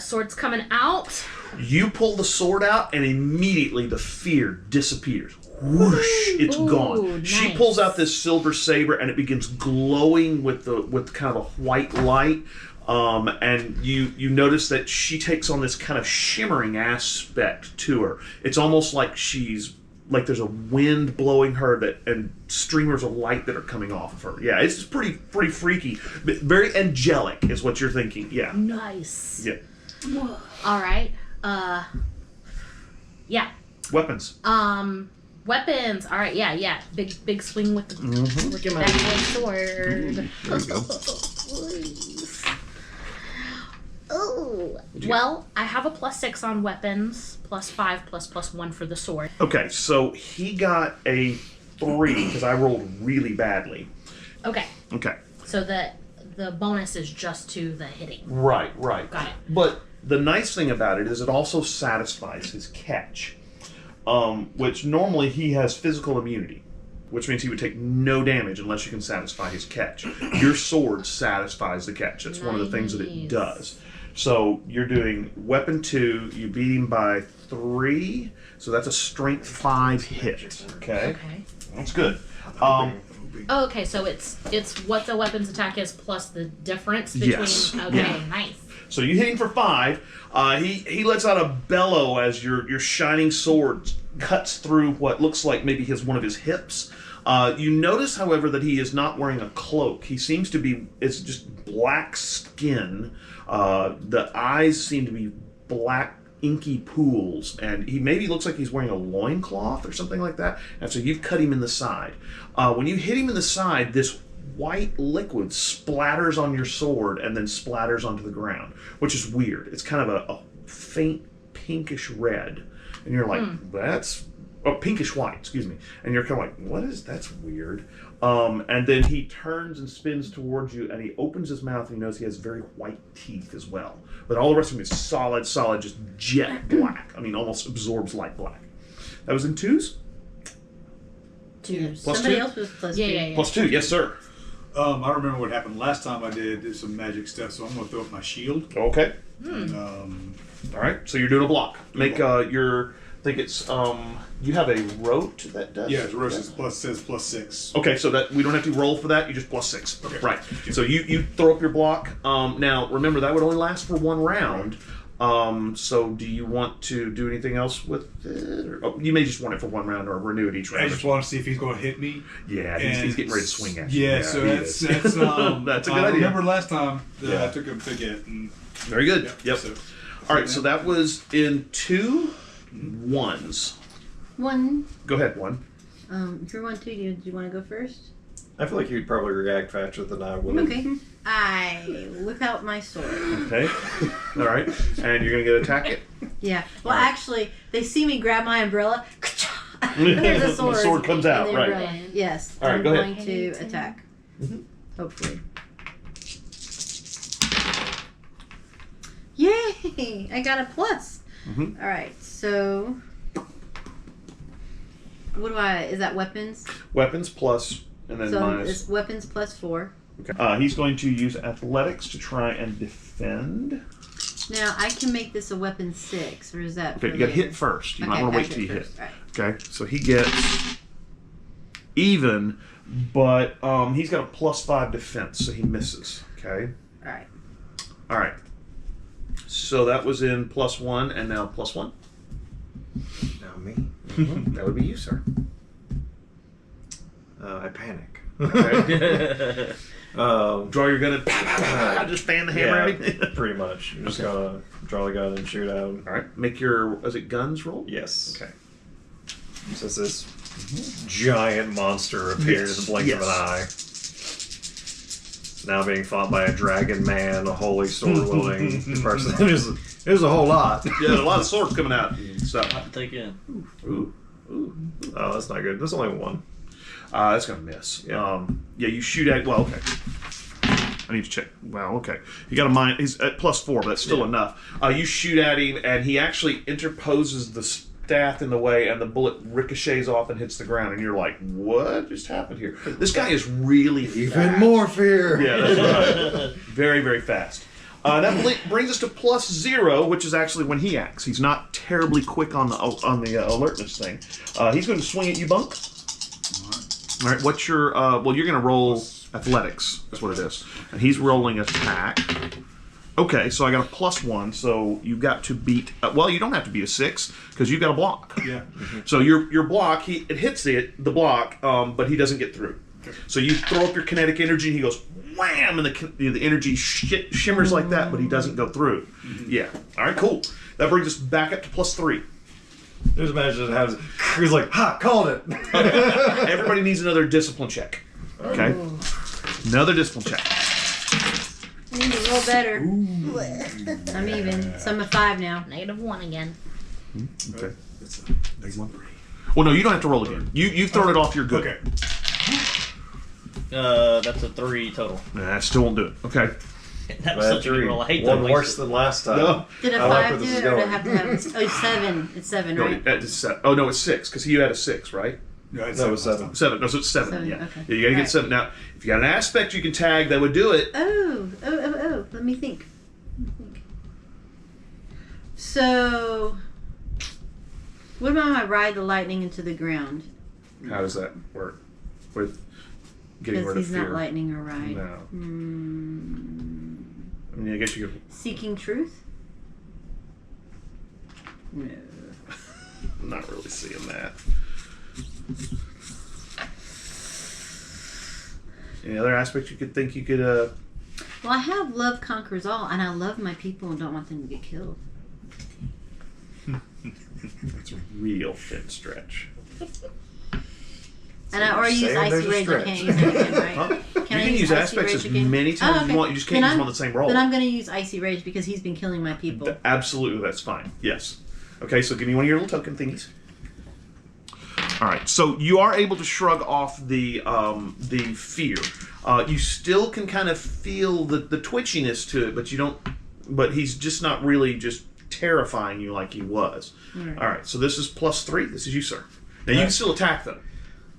sword's coming out. You pull the sword out, and immediately the fear disappears. Whoosh! It's gone. Nice. She pulls out this silver saber, and it begins glowing with kind of a white light. And you notice that she takes on this kind of shimmering aspect to her. It's almost like there's a wind blowing her and streamers of light that are coming off of her. Yeah, it's pretty freaky, but very angelic is what you're thinking. Yeah. Nice. Yeah. All right. Yeah. Weapons. Weapons. All right. Yeah. Big swing with the sword. Oh. Well, I have a +6 on weapons, +5 +1 for the sword. Okay, so he got a 3 because I rolled really badly. Okay. Okay. So the bonus is just to the hitting. Right. Got it. But the nice thing about it is it also satisfies his catch, which normally he has physical immunity, which means he would take no damage unless you can satisfy his catch. Your sword satisfies the catch. That's one of the things that it Nice. does. So you're doing weapon 2, you beat him by 3, so that's a strength 5 hit. Okay? Okay. That's good. Oh, okay, so it's what the weapon's attack is plus the difference between. Yes. Okay, Yeah. nice. So you hit him for 5. He lets out a bellow as your shining sword cuts through what looks like maybe one of his hips. You notice, however, that he is not wearing a cloak. He seems to be, it's just black skin. The eyes seem to be black, inky pools, and he maybe looks like he's wearing a loincloth or something like that. And so you've cut him in the side. When you hit him in the side, this white liquid splatters on your sword and then splatters onto the ground, which is weird. It's kind of a faint pinkish red. And you're like, that's or pinkish white, excuse me. And you're kind of like, what is that's weird. And then he turns and spins towards you, and he opens his mouth, and you notice he has very white teeth as well. But all the rest of him is solid, just jet black. I mean, almost absorbs light black. That was in 2s? 2. Plus Somebody 2? else was plus Yeah, 2. yeah, yeah. Plus 2, yes, sir. I remember what happened last time I did some magic stuff, so I'm going to throw up my shield. Okay. And, All right, so you're doing a block. Make your, I think it's, you have a rote that does? yeah, the rose says plus 6. Okay, so that we don't have to roll for that. You just plus 6. Okay. Right. So you throw up your block. Now remember that would only last for 1 round. So do you want to do anything else with it? Or, you may just want it for 1 round or renew it each round. I just want to see if he's going to hit me. Yeah, he's getting ready to swing at you. Yeah, so he that's is. that's That's a good I idea. remember last time that Yeah. I took him to get. And, Very good. Yep. So, All right, so that was in 2 1s. 1. Go ahead, 1. If you're 1, 2, do you want to go first? I feel like you'd probably react faster than I would. Okay. I whip out my sword. Okay. All right, and you're gonna get attack it. Yeah. Well, actually, they see me grab my umbrella. There's a sword. The sword comes out, and the right. umbrella. Yes. All right, I'm go ahead. going to attack. Hopefully. Yay! I got a plus. Mhm. All right. So, what do I? Is that weapons? Weapons plus, and then So minus. it's weapons plus 4. Okay. He's going to use athletics to try and defend. Now I can make this a weapon 6, or is that? Okay, for you got to later? hit first. You might Okay, want to wait gotta till you hit. first. All right. Okay, so he gets even, but he's got a plus 5 defense, so he misses. Okay. All right. All right. So that was in plus 1, and now plus 1. Now me. That would be you, sir. I panic. Okay. Draw your gun and just fan the hammer at him. pretty much. You're just gonna draw the gun and shoot out. All right. Make your, is it guns roll? Yes. Okay. Since this giant monster appeared in the blink of an eye. Now being fought by a dragon man, a holy sword wielding person. There's a whole lot. Yeah, a lot of swords coming out. So, Not to take in. ooh. Oh, that's not good. There's only 1. That's gonna miss. Yeah. You shoot at. Well, okay. I need to check. Well, okay. You got a mind. He's at plus 4, but that's still enough. You shoot at him, and he actually interposes the staff in the way, and the bullet ricochets off and hits the ground. And you're like, "What just happened here?" This guy is really Even fast. more fear. Yeah, that's right. Very, very fast. That brings us to plus 0, which is actually when he acts. He's not terribly quick on the alertness thing. He's going to swing at you, Bunk. All right. What's your? Well, you're going to roll athletics. That's what it is. And he's rolling attack. Okay, so I got a plus 1. So you've got to beat. Well, you don't have to beat a 6 because you've got a block. yeah. So your block, it hits the block, but he doesn't get through. So you throw up your kinetic energy, and he goes wham, and the energy shimmers like that, but he doesn't go through. Yeah. All right, cool. That brings us back up to plus 3. Just imagine it has. He's like, ha, called it. Everybody needs another discipline check. Okay. Ooh. Another discipline check. I need to roll better. I'm even. So I'm a 5 now. -1 again. Okay. Well, no, you don't have to roll again. You've thrown it off. You're good. Okay. That's a 3 total. Nah, still won't do it. Okay. That was such a good roll. I hate that. One worse than last time. No. Did a I like 5 where do this is it, or did I going. have to have? Oh, 7. It's 7, No, right? oh no, it's 6 because you had a 6, right? No, No, it was 7. 7. No, so it's 7. 7, Yeah. okay. Yeah, you gotta get Alright. 7. Now, if you got an aspect you can tag, that would do it. Oh. Let me think. So, what about when I ride the lightning into the ground? How does that work with getting Because rid of he's fear? not lightning or ride. No. Hmm. I mean, I guess you could. Seeking truth? No. I'm not really seeing that. Any other aspects you could think you could? Well, I have love conquers all, and I love my people and don't want them to get killed. That's a real thin stretch. And I already use saying there's icy a rage. I stretch. can't use it again, right? Huh? Can You I can use icy aspects rage as again? many times as you want. You just can't Then use them I'm- on the same roll. Then I'm going to use icy rage because he's been killing my people. Absolutely, that's fine. Yes. Okay, so give me one of your little token thingies. All right, so you are able to shrug off the fear. You still can kind of feel the twitchiness to it, but you don't. But he's just not really just terrifying you like he was. All right, so this is +3. This is you, sir. Now you can still attack them.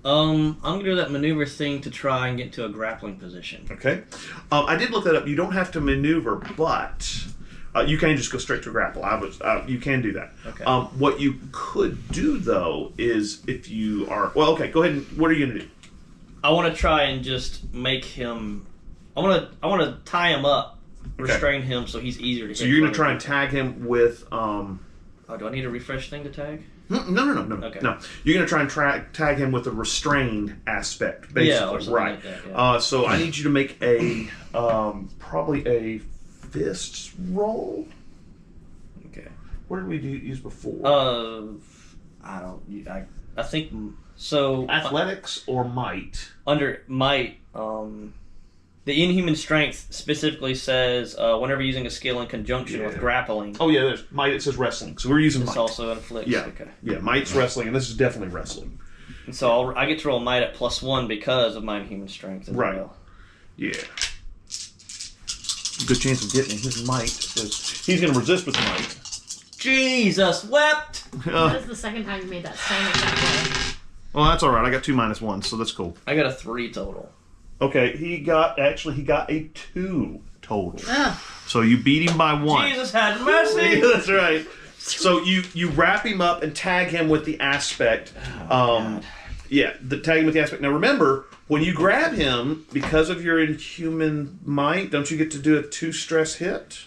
I'm gonna do that maneuver thing to try and get to a grappling position. Okay. I did look that up. You don't have to maneuver, but you can just go straight to a grapple. You can do that. Okay. What you could do though is if you are okay. Go ahead and what are you gonna do? I want to try and just make him. I want to tie him up, restrain him, so he's easier to hit. So you're gonna try and tag him with. Oh, do I need a refresh thing to tag? No. Okay. No. You're gonna try and tag him with a restrained aspect, basically. Yeah, or something right. like that, yeah. So I need you to make a probably a fists roll. Okay. What did we use before? I think so. Athletics or might? Under might, the inhuman strength specifically says whenever using a skill in conjunction with grappling. Oh yeah, there's might. It says wrestling, so we're using This might. also inflicts. Yeah. Okay. Yeah, might's wrestling, and this is definitely wrestling. And so I get to roll might at +1 because of my inhuman strength as Right. well. Yeah. Good chance of getting his might. He's going to resist with might. Jesus wept. That is the second time you made that same exact roll. Well, that's all right. I got 2 -1, so that's cool. I got a 3 total. Okay, he got a 2 total. Ah. So you beat him by 1. Jesus had mercy. That's right. So you wrap him up and tag him with the aspect. Tag him with the aspect. Now remember, when you grab him, because of your inhuman might, don't you get to do a 2 stress hit?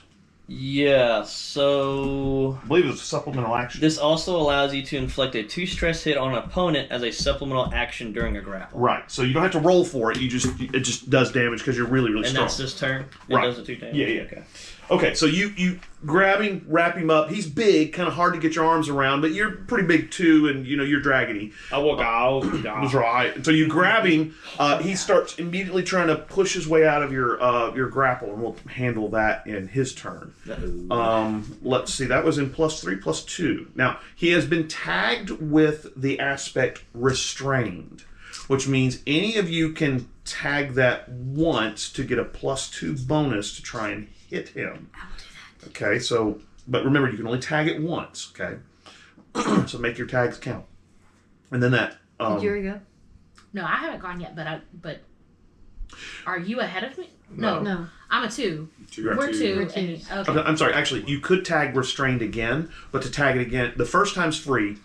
Yeah, so I believe it was a supplemental action. this also allows you to inflict a 2 stress hit on an opponent as a supplemental action during a grapple. Right. So you don't have to roll for it. It just does damage because you're really, really And strong. that's this turn? It Right. does the 2 damage? Yeah. Okay. Okay, so you grab him, wrap him up. He's big, kind of hard to get your arms around, but you're pretty big too, and you're dragging. I will go. That's right. And so you grab him. He starts immediately trying to push his way out of your grapple, and we'll handle that in his turn. Let's see. That was in +3, +2. Now he has been tagged with the aspect restrained, which means any of you can tag that once to get a +2 bonus to try and hit him. I will do that. Okay, so, but remember, you can only tag it once, okay? So make your tags count. And then that... Did you already go? No, I haven't gone yet, but are you ahead of me? No. No. I'm a 2. You're We're 2. We're and- two. okay. I'm sorry, actually, you could tag restrained again, but to tag it again, the first time's free.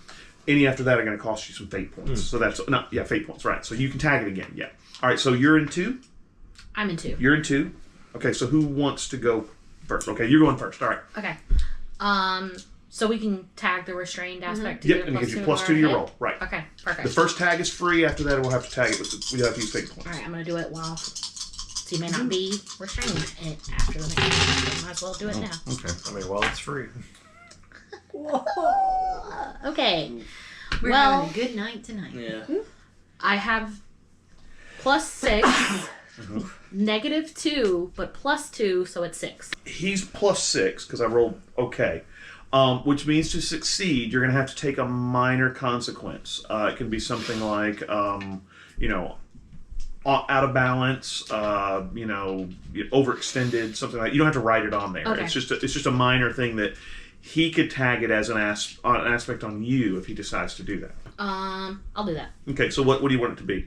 Any after that are going to cost you some fate points. So that's, fate points, right. So you can tag it again, yeah. All right, so you're in 2? I'm in 2. You're in 2? Okay, so who wants to go first? Okay, you're going first, all right. Okay. So we can tag the restrained aspect to Yep, get and it a gives you +2 +2 to your hit? roll, right. Okay, perfect. The first tag is free. After that, we'll have to tag it we have to use fate points. All right, I'm gonna do it while. So you may not be restrained after the next one, so might as well do it now. Okay. I mean, well, it's free. Okay. We're Well- having a good night tonight. Yeah. I have +6, -2, but +2, so it's 6. He's +6 because I rolled okay. Which means to succeed, you're going to have to take a minor consequence. It can be something like, out of balance, overextended, something like. You don't have to write it on there. Okay. It's just a minor thing that he could tag it as an aspect on you if he decides to do that. I'll do that. Okay, so what do you want it to be?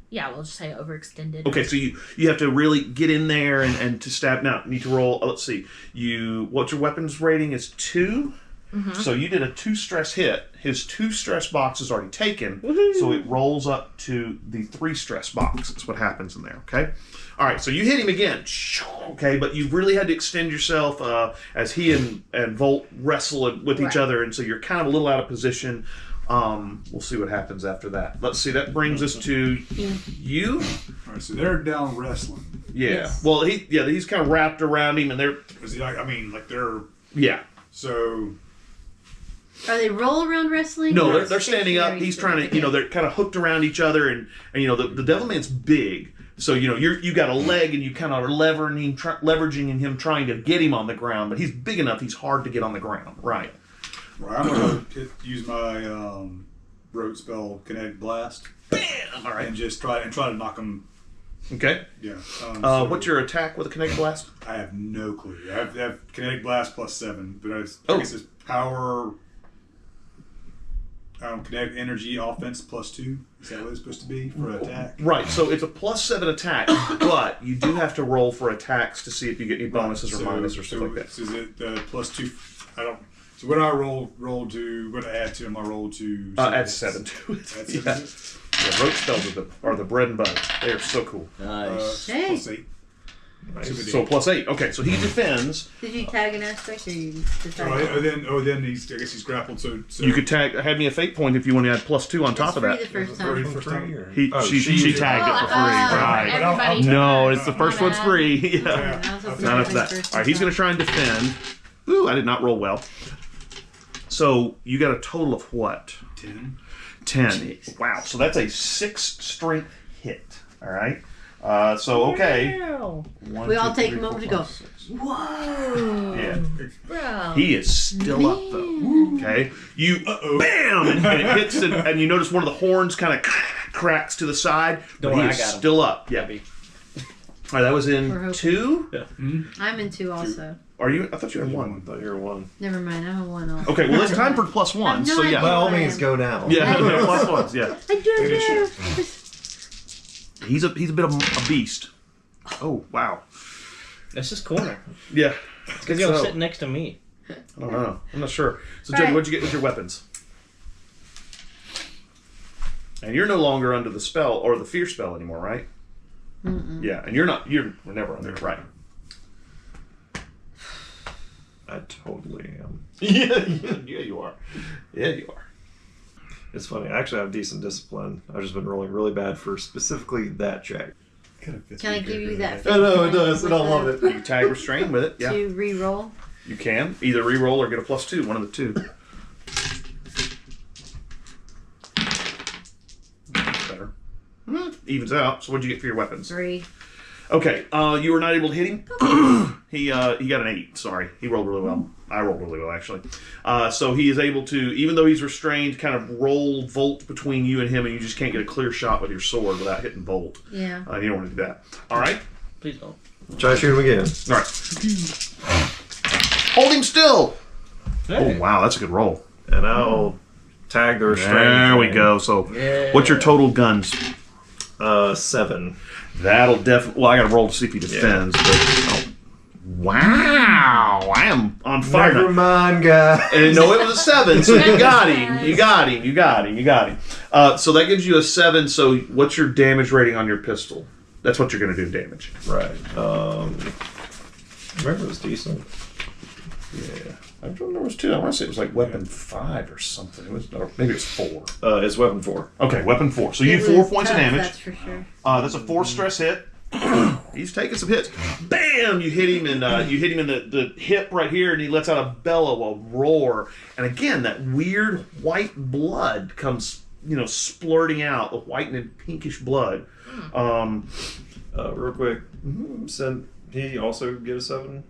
Yeah, we'll just say overextended. Okay, so you have to really get in there and to stab. Now, you need to roll, let's see. What's your weapons rating is 2? Mm-hmm. So you did a 2 stress hit. His 2 stress box is already taken, so it rolls up to the 3 stress box. That's what happens in there, okay? All right, so you hit him again, okay, but you really had to extend yourself as he and Volt wrestle with each Right. other, and so you're kind of a little out of position. We'll see what happens after that. Let's see, that brings us to you. All right, so they're down wrestling. Yeah. Yes. Well, he's kind of wrapped around him, and they're Is he like they're yeah. so Are they roll around wrestling? No, Or they're standing up. He's trying to, they're kind of hooked around each other, and the Devilman's big, so you got a leg, and you kind of are leveraging him, trying to get him on the ground, but he's big enough. He's hard to get on the ground, right? Right, I'm gonna use my road spell, Kinetic Blast, Bam! All right. and just try to knock him. Okay. Yeah. What's your attack with a kinetic blast? I have no clue. I have Kinetic Blast +7, but I guess it's power. Kinetic Energy Offense +2. Is that what it's supposed to be for attack? Right. So it's a +7 attack, but you do have to roll for attacks to see if you get any bonuses or minuses or stuff like that. So is it +2? I don't. So what do I roll to? What do I add to? Am I roll to? Add 7 to it. Add 7 Yeah. to it? Yeah, roach spells are the bread and butter. They are so cool. Nice. Hey. +8. Nice. So +8. Okay, so he defends. Did you tag an aspect or you just Then he's. I guess he's grappled. So You could tag. Had me a fate point if you want to add +2 on top of that. the first time. First time. She tagged it for free. Right. Everybody No, it's the first My one's bad. free. Yeah. I was hoping Not it up was that. first All right, he's time. going to try and defend. Ooh, I did not roll well. So you got a total of what? 10. 10. Wow. So that's a 6 strength hit. All right. So okay. One, We all 2, take 3, a moment 4, to go, 5, 6. whoa. Yeah. Bro. He is still up though. Okay. You bam and it hits and you notice one of the horns kind of cracks to the side, but Don't worry, he I is got him. still up. Yeah. Happy. All right, that was We're in hoping. 2. I'm in 2 also. Are you? I thought you had 1. I thought you were 1. Never mind, I'm a 1 also. Okay, well it's time for +1. No So yeah. By all I means, am. go now. Yeah, no, +1s. Yeah. I don't know. He's a bit of a beast. Oh wow. That's his corner. Yeah. Because you're sitting next to me. I don't know. I'm not sure. So All Jody, right. what'd you get with your weapons? And you're no longer under the spell or the fear spell anymore, right? Mm-mm. Yeah, and we're never under it, right? I totally am. Yeah, you are. Yeah, you are. It's funny. I actually have decent discipline. I've just been rolling really bad for specifically that check. Can I give you that? I know it does, and I love it. You can tag restrain with it. Yeah, To re-roll? you can either re-roll or get a +2. One of the two. That's better. Evens out. So what'd you get for your weapons? 3. Okay, you were not able to hit him. He got an 8. Sorry, he rolled really well. I rolled really well actually. So he is able to, even though he's restrained, kind of roll Volt between you and him, and you just can't get a clear shot with your sword without hitting Volt. Yeah. You don't want to do that. All right. Please don't. Try to shoot him again. All right. Hold him still. Hey. Oh wow, that's a good roll. And I'll tag the restraint. There we go. So, Yeah. what's your total guns? 7. That'll definitely. Well, I got to roll to see if he defends. But, oh. Wow, I am on fire. Never mind, guy. And no, it was a 7, so you got him. You got him. So that gives you a 7. So what's your damage rating on your pistol? That's what you're going to do damage. Right. Remember it was decent. Yeah. I don't remember it was 2. I want to say it was like weapon 5 or something. It was, or maybe it was 4. It's weapon 4. Okay, weapon 4. So you It have 4 was points of tough, damage. That's for sure. That's a 4 stress hit. He's taking some hits. Bam! You hit him, and you hit him in the hip right here, and he lets out a bellow, a roar. And again, that weird white blood comes, splurting out, the white and pinkish blood. Real quick, send he also get a 7?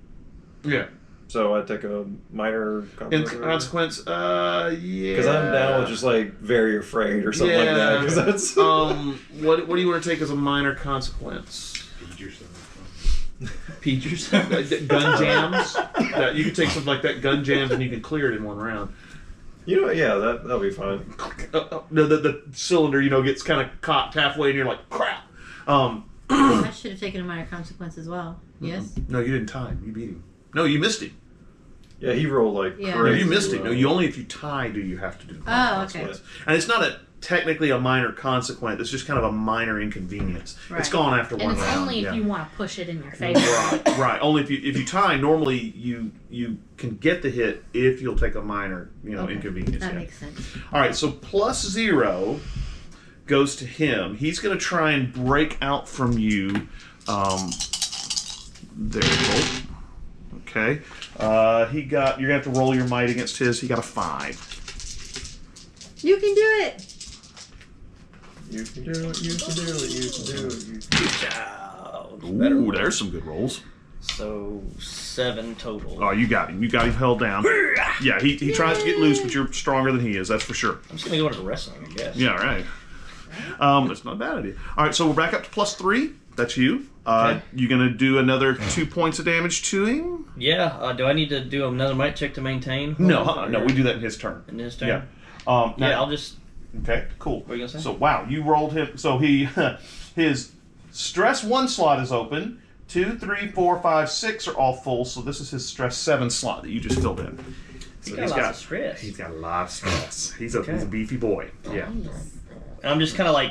Yeah. So I take a minor In consequence. consequence, yeah. Because I'm down with just like very afraid or something like that. 'Cause that's what do you want to take as a minor consequence? Peed yourself. Gun jams. You can take something like that, gun jams, and you can clear it in one round. yeah, that'll be fine. The cylinder, gets kind of cocked halfway, and you're like, crap. I should have taken a minor consequence as well. Yes? No, you didn't tie him. You beat him. No, you missed him. Yeah, he rolled like Yeah. No, crazy. you missed him. No, you only if you tie do you have to do the minor Oh, okay. consequence. And it's not technically a minor consequence. It's just kind of a minor inconvenience. It's Right. gone after And one it's round. only yeah. if you want to push it in your favor. Right. Only if you tie. Normally, you can get the hit if you'll take a minor, Okay. inconvenience. That yeah. makes sense. All right. So +0 goes to him. He's going to try and break out from you. There you go. Okay. You're gonna have to roll your might against his. He got a 5. You can do it! You can do it. You can do it. You can do it. Ooh, there's some good rolls. So 7 total. Oh, you got him. You got him held down. Yeah, he tries to get loose, but you're stronger than he is. That's for sure. I'm just gonna go into wrestling, I guess. Yeah, right. It's not a bad idea. All right, so we're back up to +3. That's you. Okay. You gonna do another 2 points of damage to him? Yeah. Do I need to do another might check to maintain? No, we do that in his turn. In his turn. Yeah. Yeah. Now- I'll just. Okay, cool. What are you gonna say? So wow, you rolled him. So his stress 1 slot is open. 2, 3, 4, 5, 6 are all full. So this is his stress 7 slot that you just filled in. He's got lots of stress. He's got a lot of stress. He's a Okay. beefy boy. Yeah. And I'm just kind of like,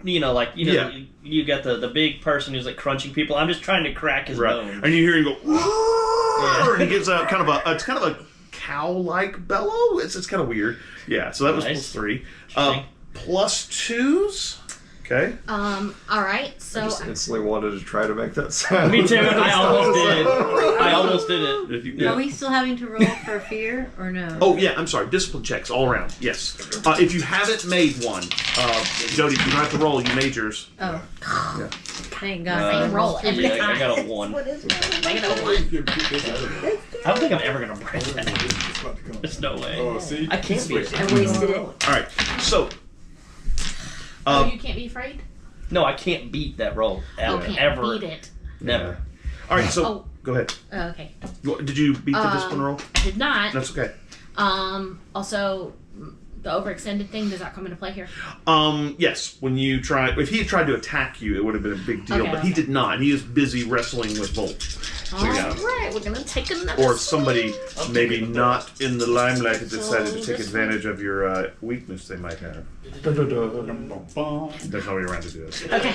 you know, Yeah. you got the big person who's like crunching people. I'm just trying to crack his Right. bones. And you hear him go, Yeah. and he gives out kind of a cow-like bellow. It's kind of weird. Yeah. So that was Nice. +3. Interesting. +2s. Okay. All right. I So just instantly wanted to try to make that sound. Me too. I almost did it. If you- Are we still having to roll for fear or no? Oh yeah, I'm sorry. Discipline checks all around. Yes. If you haven't made one, Jody, you don't have to roll. You made yours. Oh. Yeah. Thank God. Same roll every Yeah, time. I got a 1. I don't think I'm ever gonna break that. There's no way. Oh, see? I can't be. I wasted it. All right. So. Oh, you can't be afraid. No, I can't beat that roll. Oh, Ever. can't Ever. beat it. Never. All right. So Oh. go ahead. Oh, okay. Did you beat the discipline roll? I did not. That's okay. Also, the overextended thing, does that come into play here? Yes. When you try, if he had tried to attack you, it would have been a big deal. Okay, but he okay. did not. He is busy wrestling with Volt. So yeah. Alright, we're gonna take another Or somebody I'm maybe taking the not in the limelight has decided to So take this advantage of your weakness they might have. There's nobody around to do this. Okay.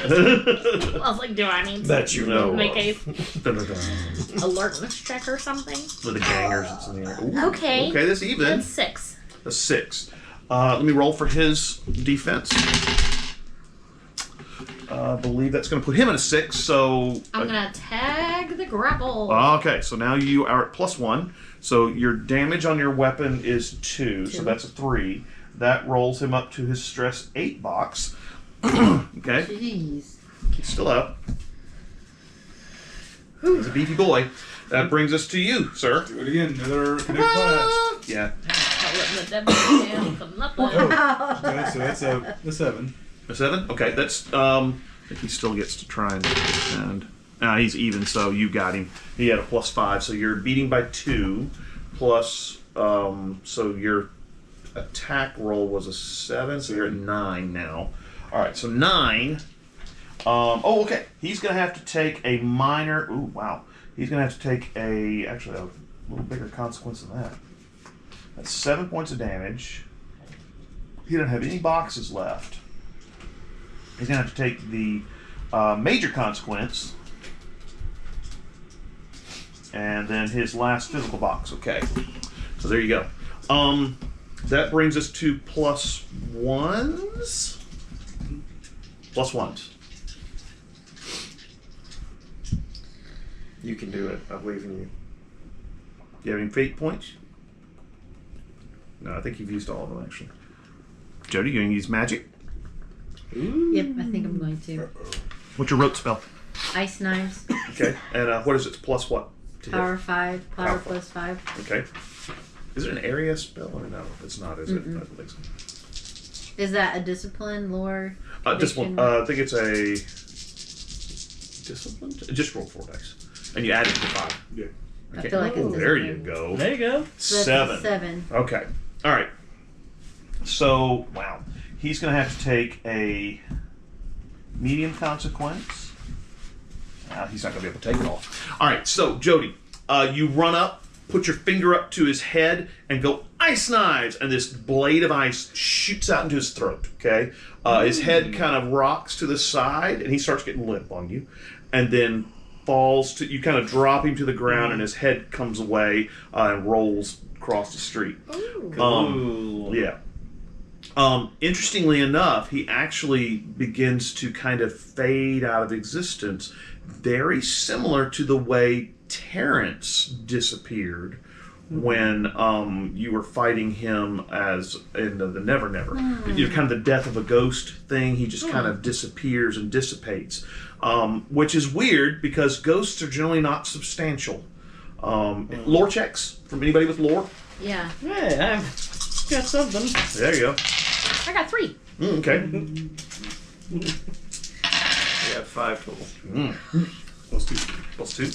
I was like, do I need to That you know make a With alertness check or something? the gangers that's in the air. Ooh, Okay. Okay, that's even. That's 6. A 6. Let me roll for his defense. I believe that's going to put him at a 6. So I'm gonna tag the grapple. okay, so now you are at +1. So your damage on your weapon is 2. So that's a 3. That rolls him up to his stress 8 box. Okay, Jeez. he's still up. He's a beefy boy. That brings us to you, sir. Do it again. Another blast. Yeah, Not letting the devil down for nothing. Okay, so that's a 7. a 7. Okay, that's I think he still gets to try and defend. He's even, so you got him. He had a +5, so you're beating by 2. Plus, so your attack roll was a 7, so you're at 9 now. All right, so 9. Okay. He's gonna have to take a minor. Ooh, wow. He's gonna have to take actually a little bigger consequence than that. That's 7 points of damage. He doesn't have any boxes left. He's gonna have to take the major consequence, and then his last physical box. Okay. So there you go. That brings us to +1s. +1s. You can do it. I believe in you. Do you have any fate points? No, I think you've used all of them actually. Jody, you gonna use magic? Yep, I think I'm going to. What's your rote spell? Ice knives. Okay. And what is it? Plus what? To hit? Power 5. Power Powerful. plus 5. Okay. Is it an area spell? Or no, it's not, is it? I don't think so. Is that a discipline, lore? Discipline. Conviction? I think it's a discipline. Just roll 4 dice, and you add it to 5. Yeah. I feel like it's there you discipline. go. There you go. So that's a 7. 7. Okay. All right. So wow, he's gonna have to take a medium consequence. He's not gonna be able to take it all. All right. So Jody, you run up, put your finger up to his head, and go ice knives, and this blade of ice shoots out into his throat. Okay. His head kind of rocks to the side, and he starts getting limp on you, and then falls to you. Kind of drop him to the ground, and his head comes away and rolls across the street. Ooh. Yeah. Interestingly enough, he actually begins to kind of fade out of existence, very similar to the way Terrance disappeared when you were fighting him as in the Never Never. You know, kind of the death of a ghost thing. He just kind of disappears and dissipates, which is weird because ghosts are generally not substantial. Lore checks from anybody with lore? Yeah. Hey, I've got something. There you go. I got 3. Okay. We have 5 total. Plus 2. Plus 2.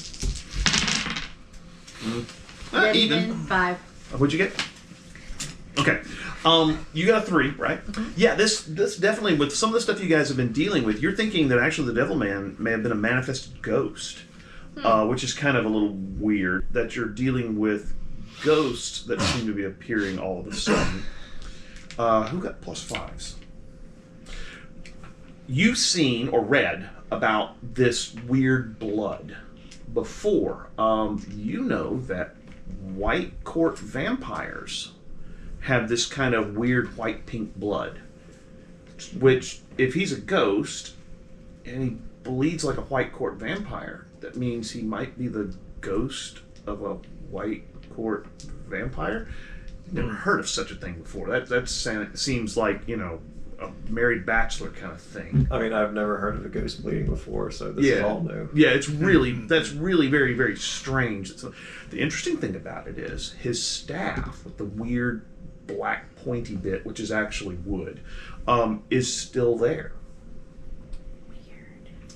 Dead Even. 5. What'd you get? Okay. You got a 3, right? Yeah, this definitely, with some of the stuff you guys have been dealing with, you're thinking that actually the Devilman may have been a manifested ghost, which is kind of a little weird, that you're dealing with ghosts that seem to be appearing all of a sudden. Who got plus 5s? You've seen or read about this weird blood before. You know that white court vampires have this kind of weird white-pink blood, which, if he's a ghost and he bleeds like a white court vampire, that means he might be the ghost of a white court vampire. Never heard of such a thing before. That seems like, you know, a married bachelor kind of thing. I mean, I've never heard of a ghost bleeding before, so this is all new. Yeah, it's really, that's really very, very strange. The interesting thing about it is his staff with the weird black pointy bit, which is actually wood, is still there.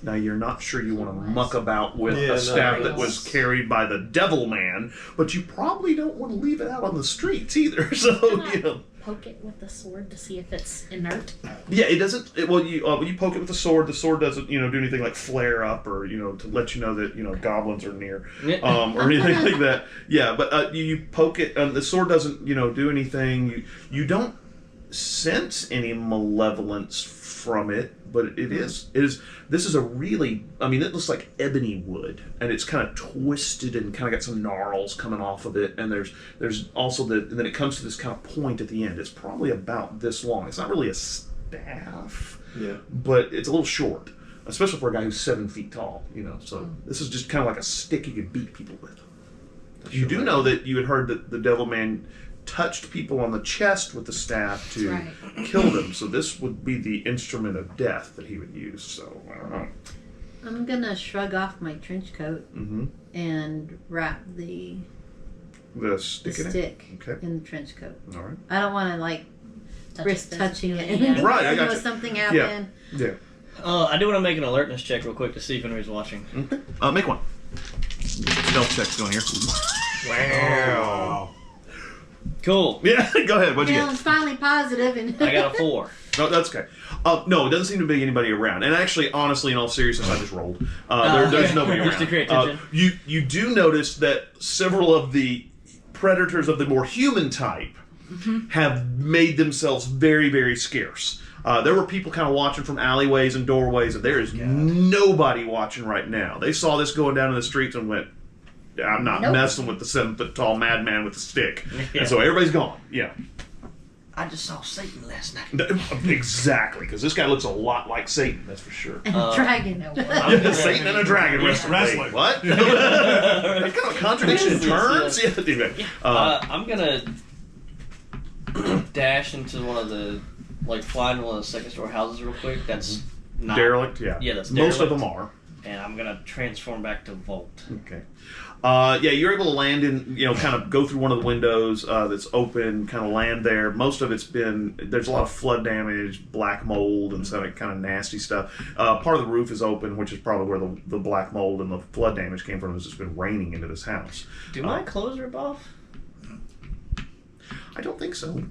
Now, you're not sure you want to muck about with a staff that was carried by the Devilman, but you probably don't want to leave it out on the streets either. So, you know. Poke it with the sword to see if it's inert. Yeah, it doesn't. When you poke it with the sword doesn't, you know, do anything like flare up or, you know, to let you know that, you know, goblins are near, or anything like that. Yeah, but you poke it, and the sword doesn't, you know, do anything. You don't sense any malevolence from it, but it is. This is a really, I mean, it looks like ebony wood, and it's kind of twisted and kind of got some gnarls coming off of it, and there's also and then it comes to this kind of point at the end. It's probably about this long. It's not really a staff, but it's a little short, especially for a guy who's 7 feet tall, you know, so this is just kind of like a stick you could beat people with. You do know that you had heard that the Devilman touched people on the chest with the staff to kill them, so this would be the instrument of death that he would use. So I don't know. I'm gonna shrug off my trench coat and wrap the stick in the trench coat. All right. I don't want to like risk touching it. Yeah. Right, I got know you. Something happened. Yeah. I do want to make an alertness check real quick to see if anybody's watching. Okay. Make one. Stealth check's going here. Wow. Cool. Yeah, go ahead. What'd you Well, get? it's finally positive, and I got a 4. No, that's okay. No, it doesn't seem to be anybody around. And actually, honestly, in all seriousness, I just rolled. There's nobody Just to around. create tension. You do notice that several of the predators of the more human type have made themselves very, very scarce. There were people kind of watching from alleyways and doorways, and there is nobody watching right now. They saw this going down in the streets and went, I'm not messing with the 7-foot tall madman with the stick. And so everybody's gone. Yeah. I just saw Satan last night. Exactly, because this guy looks a lot like Satan, that's for sure. and a dragon. Yeah, Satan and a dragon wrestling. What? What kind of contradiction in terms? Yeah, anyway. I'm gonna dash into one of the, fly into one of the second story houses real quick. That's not derelict, yeah. Yeah, that's most derelict. of them are. And I'm gonna transform back to Volt. Okay. You're able to land in, kind of go through one of the windows that's open, kind of land there. Most of it's there's a lot of flood damage, black mold, and some kind of nasty stuff. Part of the roof is open, which is probably where the black mold and the flood damage came from. It's just been raining into this house. Do my clothes rip off? I don't think so.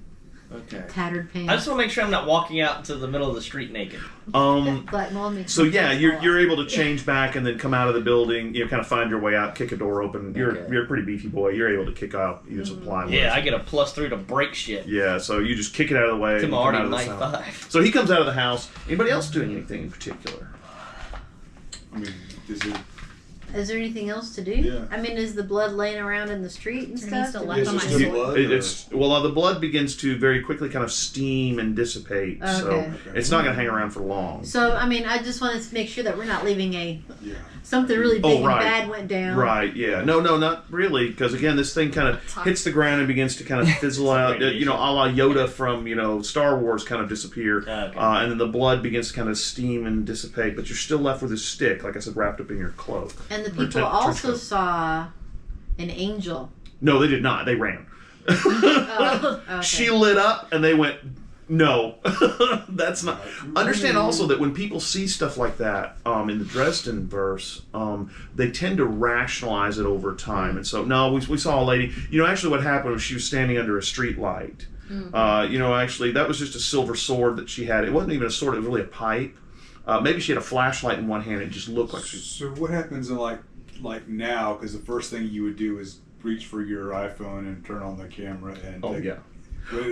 Okay. Tattered pants. I just want to make sure I'm not walking out into the middle of the street naked. Black mold makes So my yeah, pants you're fall you're off. able to change back and then come out of the building. Kind of find your way out, kick a door open. You're a pretty beefy boy. You're able to kick out some plywood. Yeah, I get a +3 to break shit. Yeah, so you just kick it out of the way. I'm and come already out of this house. 95. So he comes out of the house. Anybody else doing anything in particular? I mean, Is there anything else to do? Yeah. I mean, is the blood laying around in the street and Is there stuff? still Do left we- on my Is there sword? blood, or- The blood begins to very quickly kind of steam and dissipate. So Okay. it's not going to hang around for long. So, I mean, I just want to make sure that we're not leaving a Yeah. something really big Oh, right. and bad went down. Right, yeah. No, not really, because again, this thing kind of hits the ground and begins to kind of fizzle out. You know, a la Yoda from, you know, Star Wars kind of disappear. Okay. And then the blood begins to kind of steam and dissipate, but you're still left with a stick, like I said, wrapped up in your cloak. And the Or people trench also coat. saw an angel. No, they did not. They ran. Oh, okay. She lit up, and they went, no, that's not. Understand also that when people see stuff like that in the Dresden verse, they tend to rationalize it over time. And so, no, we saw a lady. You know, actually, what happened was she was standing under a street light. You know, actually, that was just a silver sword that she had. It wasn't even a sword; it was really a pipe. Maybe she had a flashlight in one hand. It just looked like she. So what happens in like now? Because the first thing you would do is reach for your iPhone and turn on the camera and. Oh take, yeah.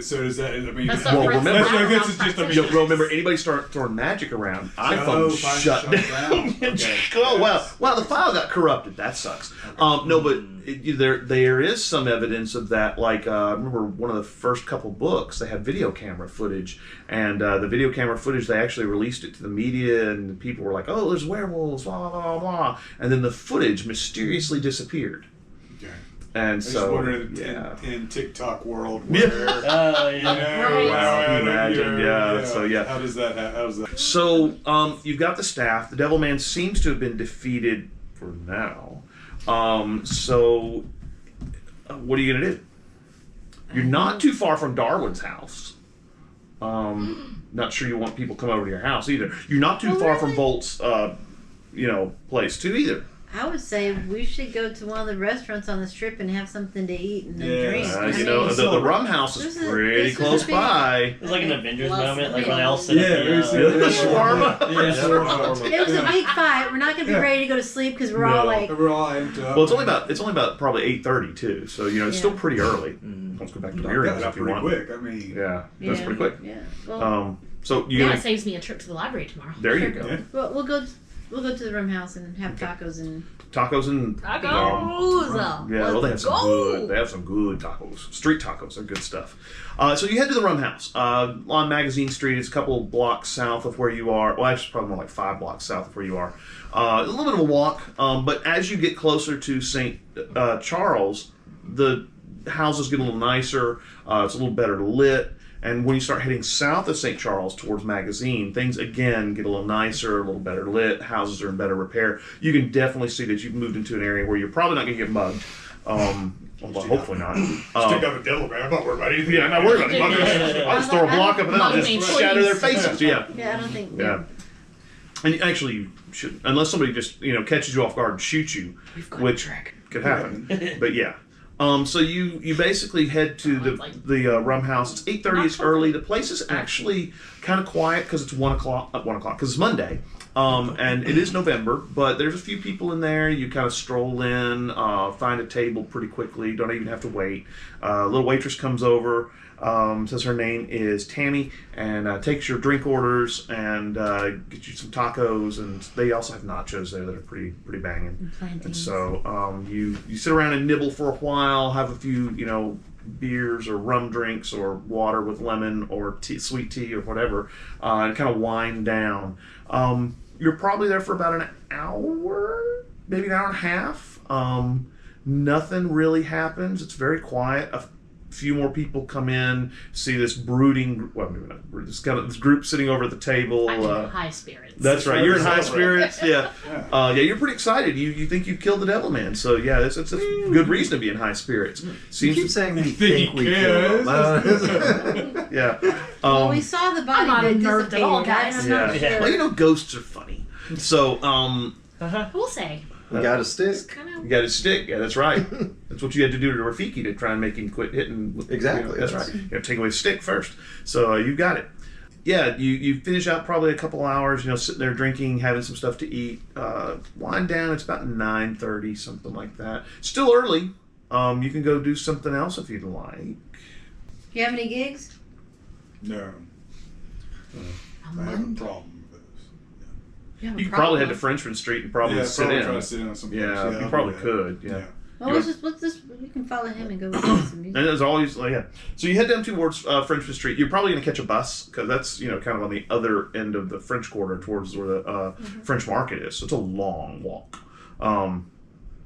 So is that? I mean, That's Well, the first remember- round this is just a- practice. You know, remember, anybody start throwing magic around, iPhone Oh, shut shut down. down. Okay. Oh wow, the file got corrupted. That sucks. No, but there is some evidence of that. Like I remember one of the first couple books, they had video camera footage, and the video camera footage they actually released it to the media, and the people were like, "Oh, there's werewolves," blah blah blah blah, and then the footage mysteriously disappeared. Okay. And I just so, wondered yeah. in TikTok world Yeah. where. Oh, You yeah. know, Right. wow, Imagine, yeah, so, yeah. How does that? How does that? So, you've got the staff. The Devilman seems to have been defeated for now. So, what are you going to do? You're not too far from Darwin's house. Not sure you want people to come over to your house either. You're not too Oh, far from really? Volt's, place too either. I would say we should go to one of the restaurants on the strip and have something to eat and Yeah. drink. I You know, mean, the rum house is This is- pretty this is close a big- by. It was like an Avengers Love moment, like the when they all meal. sit Yeah, at very the, similar. The shawarma. Yeah, shawarma. it was a big fight. We're not going to be Yeah. ready to go to sleep because we're No. all like, We're all amped up. Well, it's only about probably 8:30 too. So you know it's still Yeah. pretty early. Let's go back to your That's if you pretty want. quick. I mean, Yeah, that's yeah, pretty quick. Yeah. Well, So you Yeah, gonna it saves me a trip to the library tomorrow. there you go. Yeah. we'll go to the room house and have tacos and Tacos and Tacos! yeah, well they have Let's some go! good. They have some good tacos. Street tacos are good stuff. So you head to the Rum House on Magazine Street. It's a couple blocks south of where you are. Well, actually, probably more like 5 blocks south of where you are. A little bit of a walk, but as you get closer to St. Charles, the houses get a little nicer. It's a little better lit. And when you start heading south of St. Charles towards Magazine, things again get a little nicer, a little better lit. Houses are in better repair. You can definitely see that you've moved into an area where you're probably not going to get mugged. Well, hopefully not. stick up a devil, man. I'm not worried about anything. Yeah, I'm not worried about it. I'll just throw a block up and I'll Mug me, just shatter their please. faces. Yeah. yeah, I don't think. Yeah. And actually, you should, unless somebody just catches you off guard and shoots you, which could happen. But yeah. So you basically head to the Rum House. It's 8:30. It's early. The place is actually kind of quiet because it's 1 o'clock. 1 o'clock because it's Monday. And it is November, but there's a few people in there. You kind of stroll in, find a table pretty quickly. Don't even have to wait. A little waitress comes over, says her name is Tammy, and takes your drink orders and gets you some tacos. And they also have nachos there that are pretty banging. And plantains. so you sit around and nibble for a while, have a few beers or rum drinks or water with lemon or sweet tea or whatever, and kind of wind down. You're probably there for about an hour, maybe an hour and a half. Nothing really happens. It's very quiet. A few more people come in, see this brooding, well, maybe not brooding, this group sitting over at the table. I'm in high spirits. That's right. You're in high Celebrate. spirits. Yeah. Yeah, you're pretty excited. You think you've killed the Devilman. So yeah, it's a good reason to be in high spirits. You Seems keep saying we think think we he killed cares? him. yeah. Well, we saw the body I'm not that unnerved at all, dissipated. guys. I'm not Yeah. sure. Well, ghosts are funny. So We'll say. We got a stick. Kind you of. got to stick. Yeah, that's right. That's what you had to do to Rafiki to try and make him quit hitting. Exactly. That's right. You have to take away his stick first. So you got it. Yeah, you finish out probably a couple hours, sitting there drinking, having some stuff to eat. Wind down, it's about 9:30, something like that. Still early. You can go do something else if you'd like. Do you have any gigs? No, I have a problem with this. You could probably head to Frenchman Street and probably Yeah, sit probably in. try to sit in on some place. Yeah, you I'll probably do that. could. Yeah. Well, let's just you can follow him and go listen to some music. And there's always, So you head down towards Frenchman Street. You're probably going to catch a bus because that's, kind of on the other end of the French Quarter towards where the French Market is. So it's a long walk.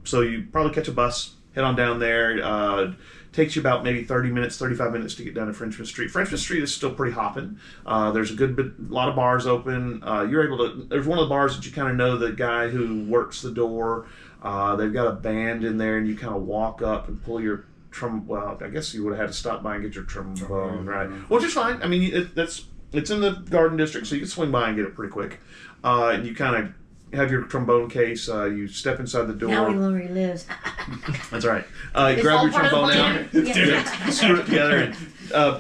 So you probably catch a bus, head on down there. Takes you about maybe 30 minutes, 35 minutes to get down to Frenchman Street. Frenchman Street is still pretty hopping. There's a lot of bars open. You're able to, there's one of the bars that you kind of know the guy who works the door. They've got a band in there, and you kind of walk up and pull your well, I guess you would have had to stop by and get your trombone, right? Which is fine. I mean, it's in the Garden District, so you can swing by and get it pretty quick. And you kind of have your trombone case. You step inside the door. Now we know where he lives. That's right. You grab your trombone out, screw it together, and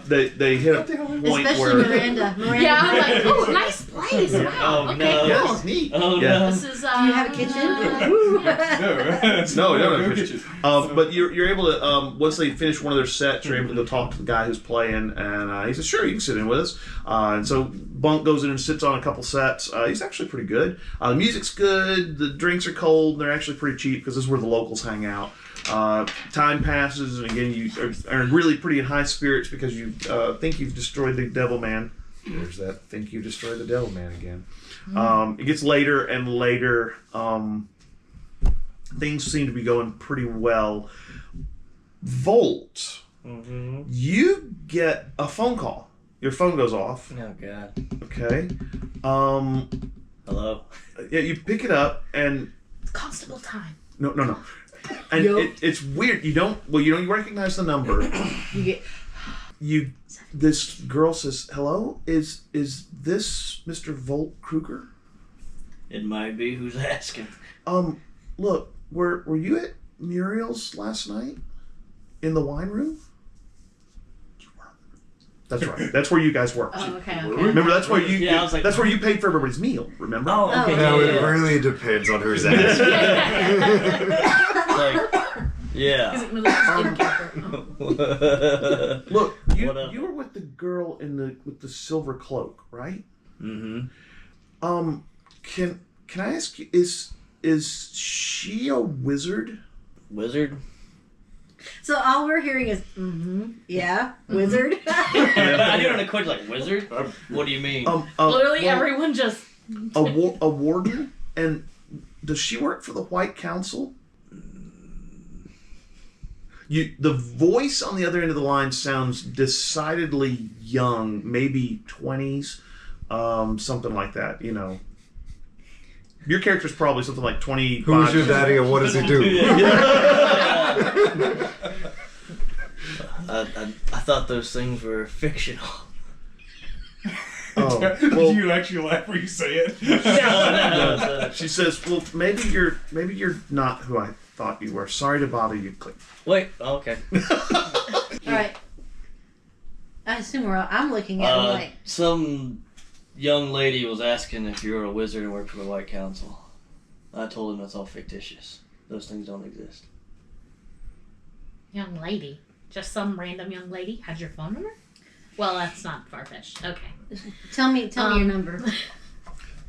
they hit a point Especially where Miranda. Yeah, I'm like, oh, nice place. Wow. Oh, Okay, no. cool. yeah, it's neat. Oh, yeah. no. This is, Do you have a kitchen? No, we don't have a kitchen. But you're able to, once they finish one of their sets, you're able to go talk to the guy who's playing, and he says, sure, you can sit in with us. And so Bunk goes in and sits on a couple sets. He's actually pretty good. The music's good, the drinks are cold, and they're actually pretty cheap because this is where the locals hang out. Time passes, and again, you are really pretty in high spirits because you think you've destroyed the Devilman. There's that, think you've destroyed the Devilman again. It gets later and later. Things seem to be going pretty well. Volt, you get a phone call. Your phone goes off. Oh, God. Okay. Hello? Yeah, you pick it up, and It's constable time. no. And it's weird. You recognize the number. This girl says, "Hello, is this Mr. Volt Kruger?" It might be. Who's asking? Look, were you at Muriel's last night in the wine room? That's right. That's where you guys work. Oh, okay. Remember, that's where you. Yeah, I was like, that's where you paid for everybody's meal. Remember? Oh, okay. No, yeah, it yeah. really depends on who's asking. Yeah. He's like, no, this is innkeeper. Oh. Look, What you were with the girl with the silver cloak, right? Mm-hmm. Can I ask you, is she a wizard? Wizard? So all we're hearing is, yeah, wizard. I didn't know quite like wizard. What do you mean? Literally, everyone just. a warden, and does she work for the White Council? The voice on the other end of the line sounds decidedly young, maybe 20s, something like that. Your character's probably something like 25. Who's your daddy and what does he do? I thought those things were fictional. Oh, Do well, you actually laugh when you say it? No. she says, "Well, maybe you're not who I thought you were. Sorry to bother you." Click. Wait, okay. All right. I assume I'm looking at him like, Some young lady was asking if you were a wizard and worked for the White Council. I told him that's all fictitious. Those things don't exist. Young lady. Just some random young lady had your phone number? Well, that's not far-fetched. Okay. tell me your number.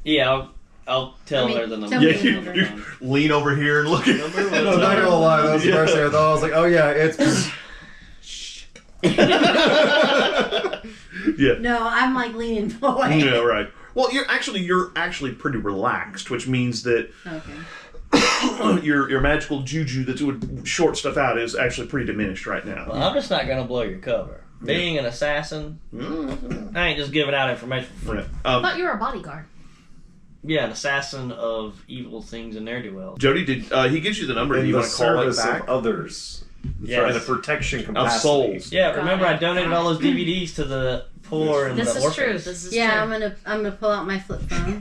Yeah, I'll tell her the number. tell me your number. you lean over here and look at Number? No, not gonna lie, that was the first thing I thought. I was like, oh yeah, it's... Yeah. No, I'm like leaning away. Yeah, right. Well, you're actually pretty relaxed, which means that Okay. your magical juju that would short stuff out is actually pretty diminished right now. Well, I'm just not gonna blow your cover. Being an assassin, I ain't just giving out information for free. I thought you were a bodyguard. Yeah, an assassin of evil things and ne'er-do-well. Jody, did he gives you the number? Do in you the want to call it service back? of others. Yes. In a protection Of capacity. souls. Yeah, remember I donated all those DVDs to the poor and This the is true. orphans. This is Yeah, true. I'm gonna pull out my flip phone.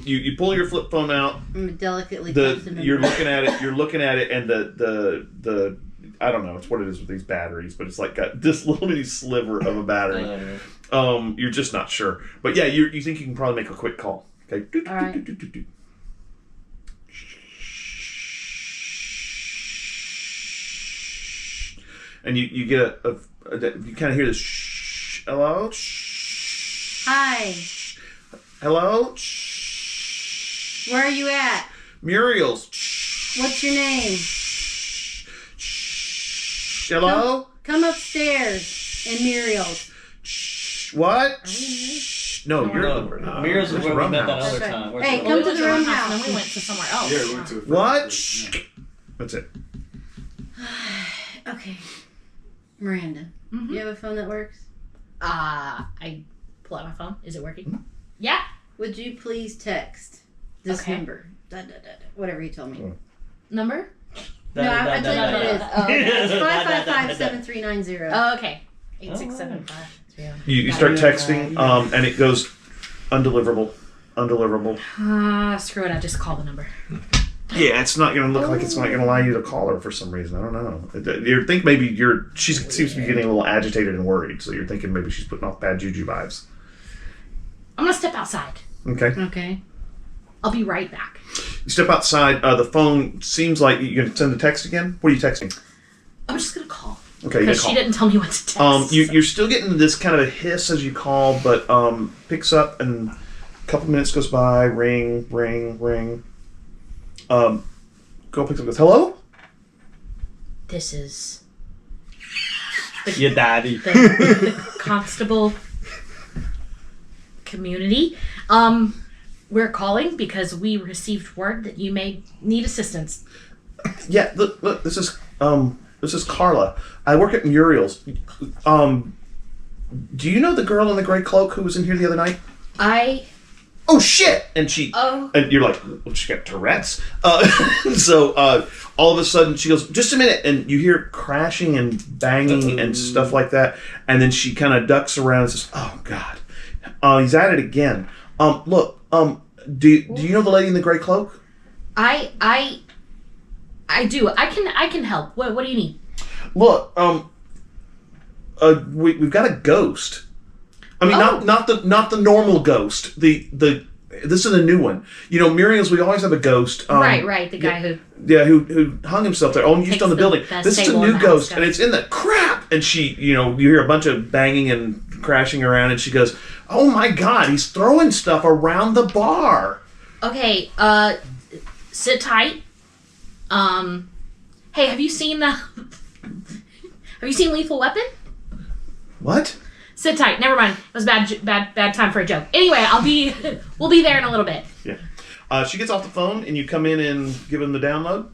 You pull your flip phone out. I'm gonna delicately touch the number. You're looking at it, and the I don't know, it's what it is with these batteries, but it's like got this little bitty sliver of a battery. You're just not sure, but yeah, you think you can probably make a quick call. Okay. All right. And you get you kind of hear this shh, hello, shh, Hi. hello, shh, Where are you at? Muriel's, shh, What's your name? Hello? Come upstairs in Muriel's. What? Are we in here? No, No, you're Mirror's is where we rum met that house. other Okay. time. Where's Hey, the- come we to went the to room one house and house. then we went to somewhere else. Yeah, we went to the What? first group, That's it. Okay. Miranda, Mhm. you have a phone that works? I pull out my phone. Is it working? Yeah. Would you please text this Okay. number? Whatever you told me. Number? No, I told you what it is. Oh, okay. It's 555-7390. Oh, okay. 8675. You start texting, and it goes undeliverable. Screw it. I just call the number. Yeah, it's not going to look like it's not going to allow you to call her for some reason. I don't know. You think maybe she seems to be getting a little agitated and worried, so you're thinking maybe she's putting off bad juju vibes. I'm gonna step outside. Okay. Okay. I'll be right back. You step outside. The phone seems like you're going to send a text again. What are you texting? I'm just gonna call. Okay, you Because call. she didn't tell me what to text. You're still getting this kind of a hiss as you call, but picks up and a couple minutes goes by. Ring. Girl picks up and goes, hello? This is Your daddy. the constable community. We're calling because we received word that you may need assistance. Yeah, look, this is Carla. I work at Muriel's. Do you know the girl in the gray cloak who was in here the other night? Oh shit! And and you're like, well, she got Terrance. So all of a sudden she goes, just a minute, and you hear crashing and banging and stuff like that, and then she kind of ducks around and says, oh god, he's at it again. Look, do you know the lady in the gray cloak? I do. I can help. What do you need? Look, we've got a ghost. I mean, not the normal ghost. This is a new one. You know, Muriel's. We always have a ghost. Right. The guy who hung himself there. Oh, used on the building. best This is a table in new the ghost, house, and it's in the crap. And she, you hear a bunch of banging and crashing around, and she goes, "Oh my God, he's throwing stuff around the bar." Okay. Sit tight. Hey, have you seen Lethal Weapon? What? Sit tight. Never mind. It was bad time for a joke. Anyway, we'll be there in a little bit. Yeah. She gets off the phone, and you come in and give him the download.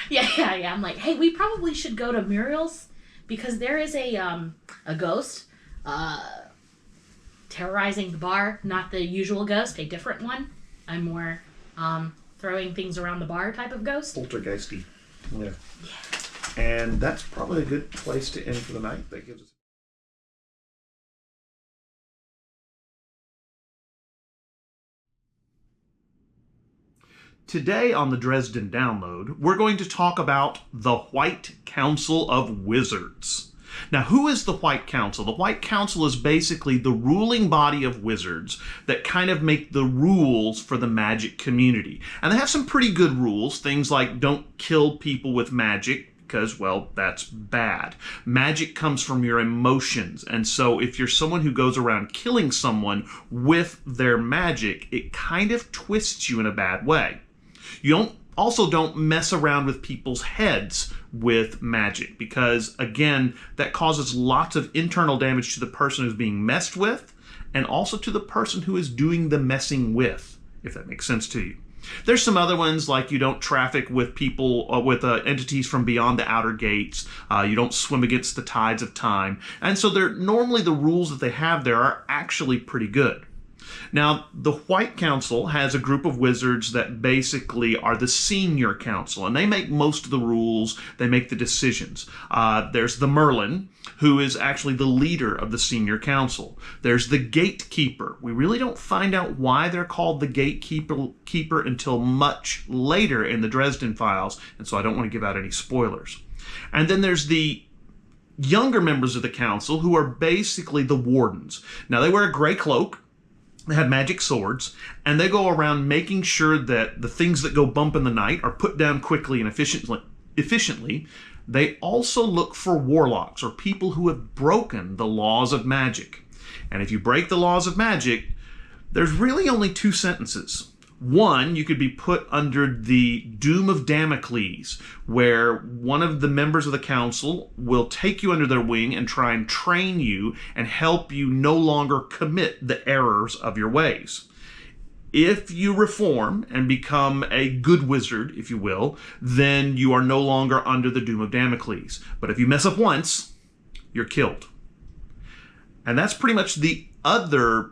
Yeah. I'm like, hey, we probably should go to Muriel's because there is a ghost terrorizing the bar. Not the usual ghost, a different one. I'm more throwing things around the bar type of ghost. Poltergeisty. Yeah. And that's probably a good place to end for the night. That gives us. Today on the Dresden Download, we're going to talk about the White Council of Wizards. Now, who is the White Council? The White Council is basically the ruling body of wizards that kind of make the rules for the magic community. And they have some pretty good rules, things like don't kill people with magic, because, well, that's bad. Magic comes from your emotions, and so if you're someone who goes around killing someone with their magic, it kind of twists you in a bad way. You don't mess around with people's heads with magic because, again, that causes lots of internal damage to the person who's being messed with and also to the person who is doing the messing with, if that makes sense to you. There's some other ones like you don't traffic with people, with entities from beyond the outer gates. You don't swim against the tides of time. And so normally the rules that they have there are actually pretty good. Now, the White Council has a group of wizards that basically are the senior council, and they make most of the rules, they make the decisions. There's the Merlin, who is actually the leader of the senior council. There's the Gatekeeper. We really don't find out why they're called the Gatekeeper until much later in the Dresden files, and so I don't want to give out any spoilers. And then there's the younger members of the council, who are basically the wardens. Now, they wear a gray cloak. They have magic swords, and they go around making sure that the things that go bump in the night are put down quickly and efficiently. They also look for warlocks, or people who have broken the laws of magic. And if you break the laws of magic, there's really only two sentences. One, you could be put under the doom of Damocles, where one of the members of the council will take you under their wing and try and train you and help you no longer commit the errors of your ways. If you reform and become a good wizard, if you will, then you are no longer under the doom of Damocles. But if you mess up once, you're killed. And that's pretty much the other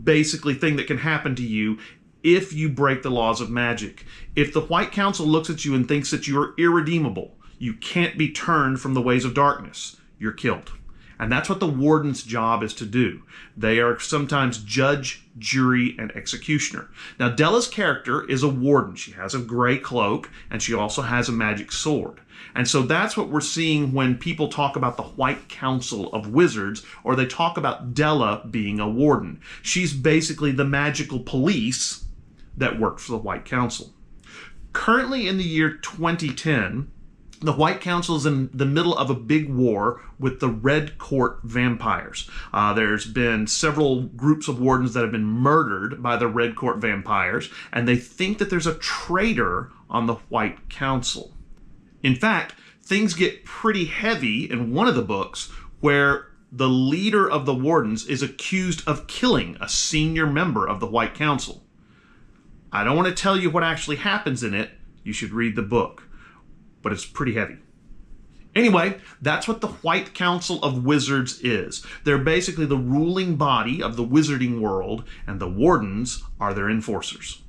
basically thing that can happen to you if you break the laws of magic. If the White Council looks at you and thinks that you are irredeemable, you can't be turned from the ways of darkness, you're killed. And that's what the warden's job is to do. They are sometimes judge, jury, and executioner. Now, Dela's character is a warden. She has a gray cloak, and she also has a magic sword. And so that's what we're seeing when people talk about the White Council of Wizards, or they talk about Dela being a warden. She's basically the magical police that worked for the White Council. Currently in the year 2010, the White Council is in the middle of a big war with the Red Court vampires. There's been several groups of wardens that have been murdered by the Red Court vampires, and they think that there's a traitor on the White Council. In fact, things get pretty heavy in one of the books where the leader of the wardens is accused of killing a senior member of the White Council. I don't want to tell you what actually happens in it. You should read the book. But it's pretty heavy. Anyway, that's what the White Council of Wizards is. They're basically the ruling body of the wizarding world, and the wardens are their enforcers.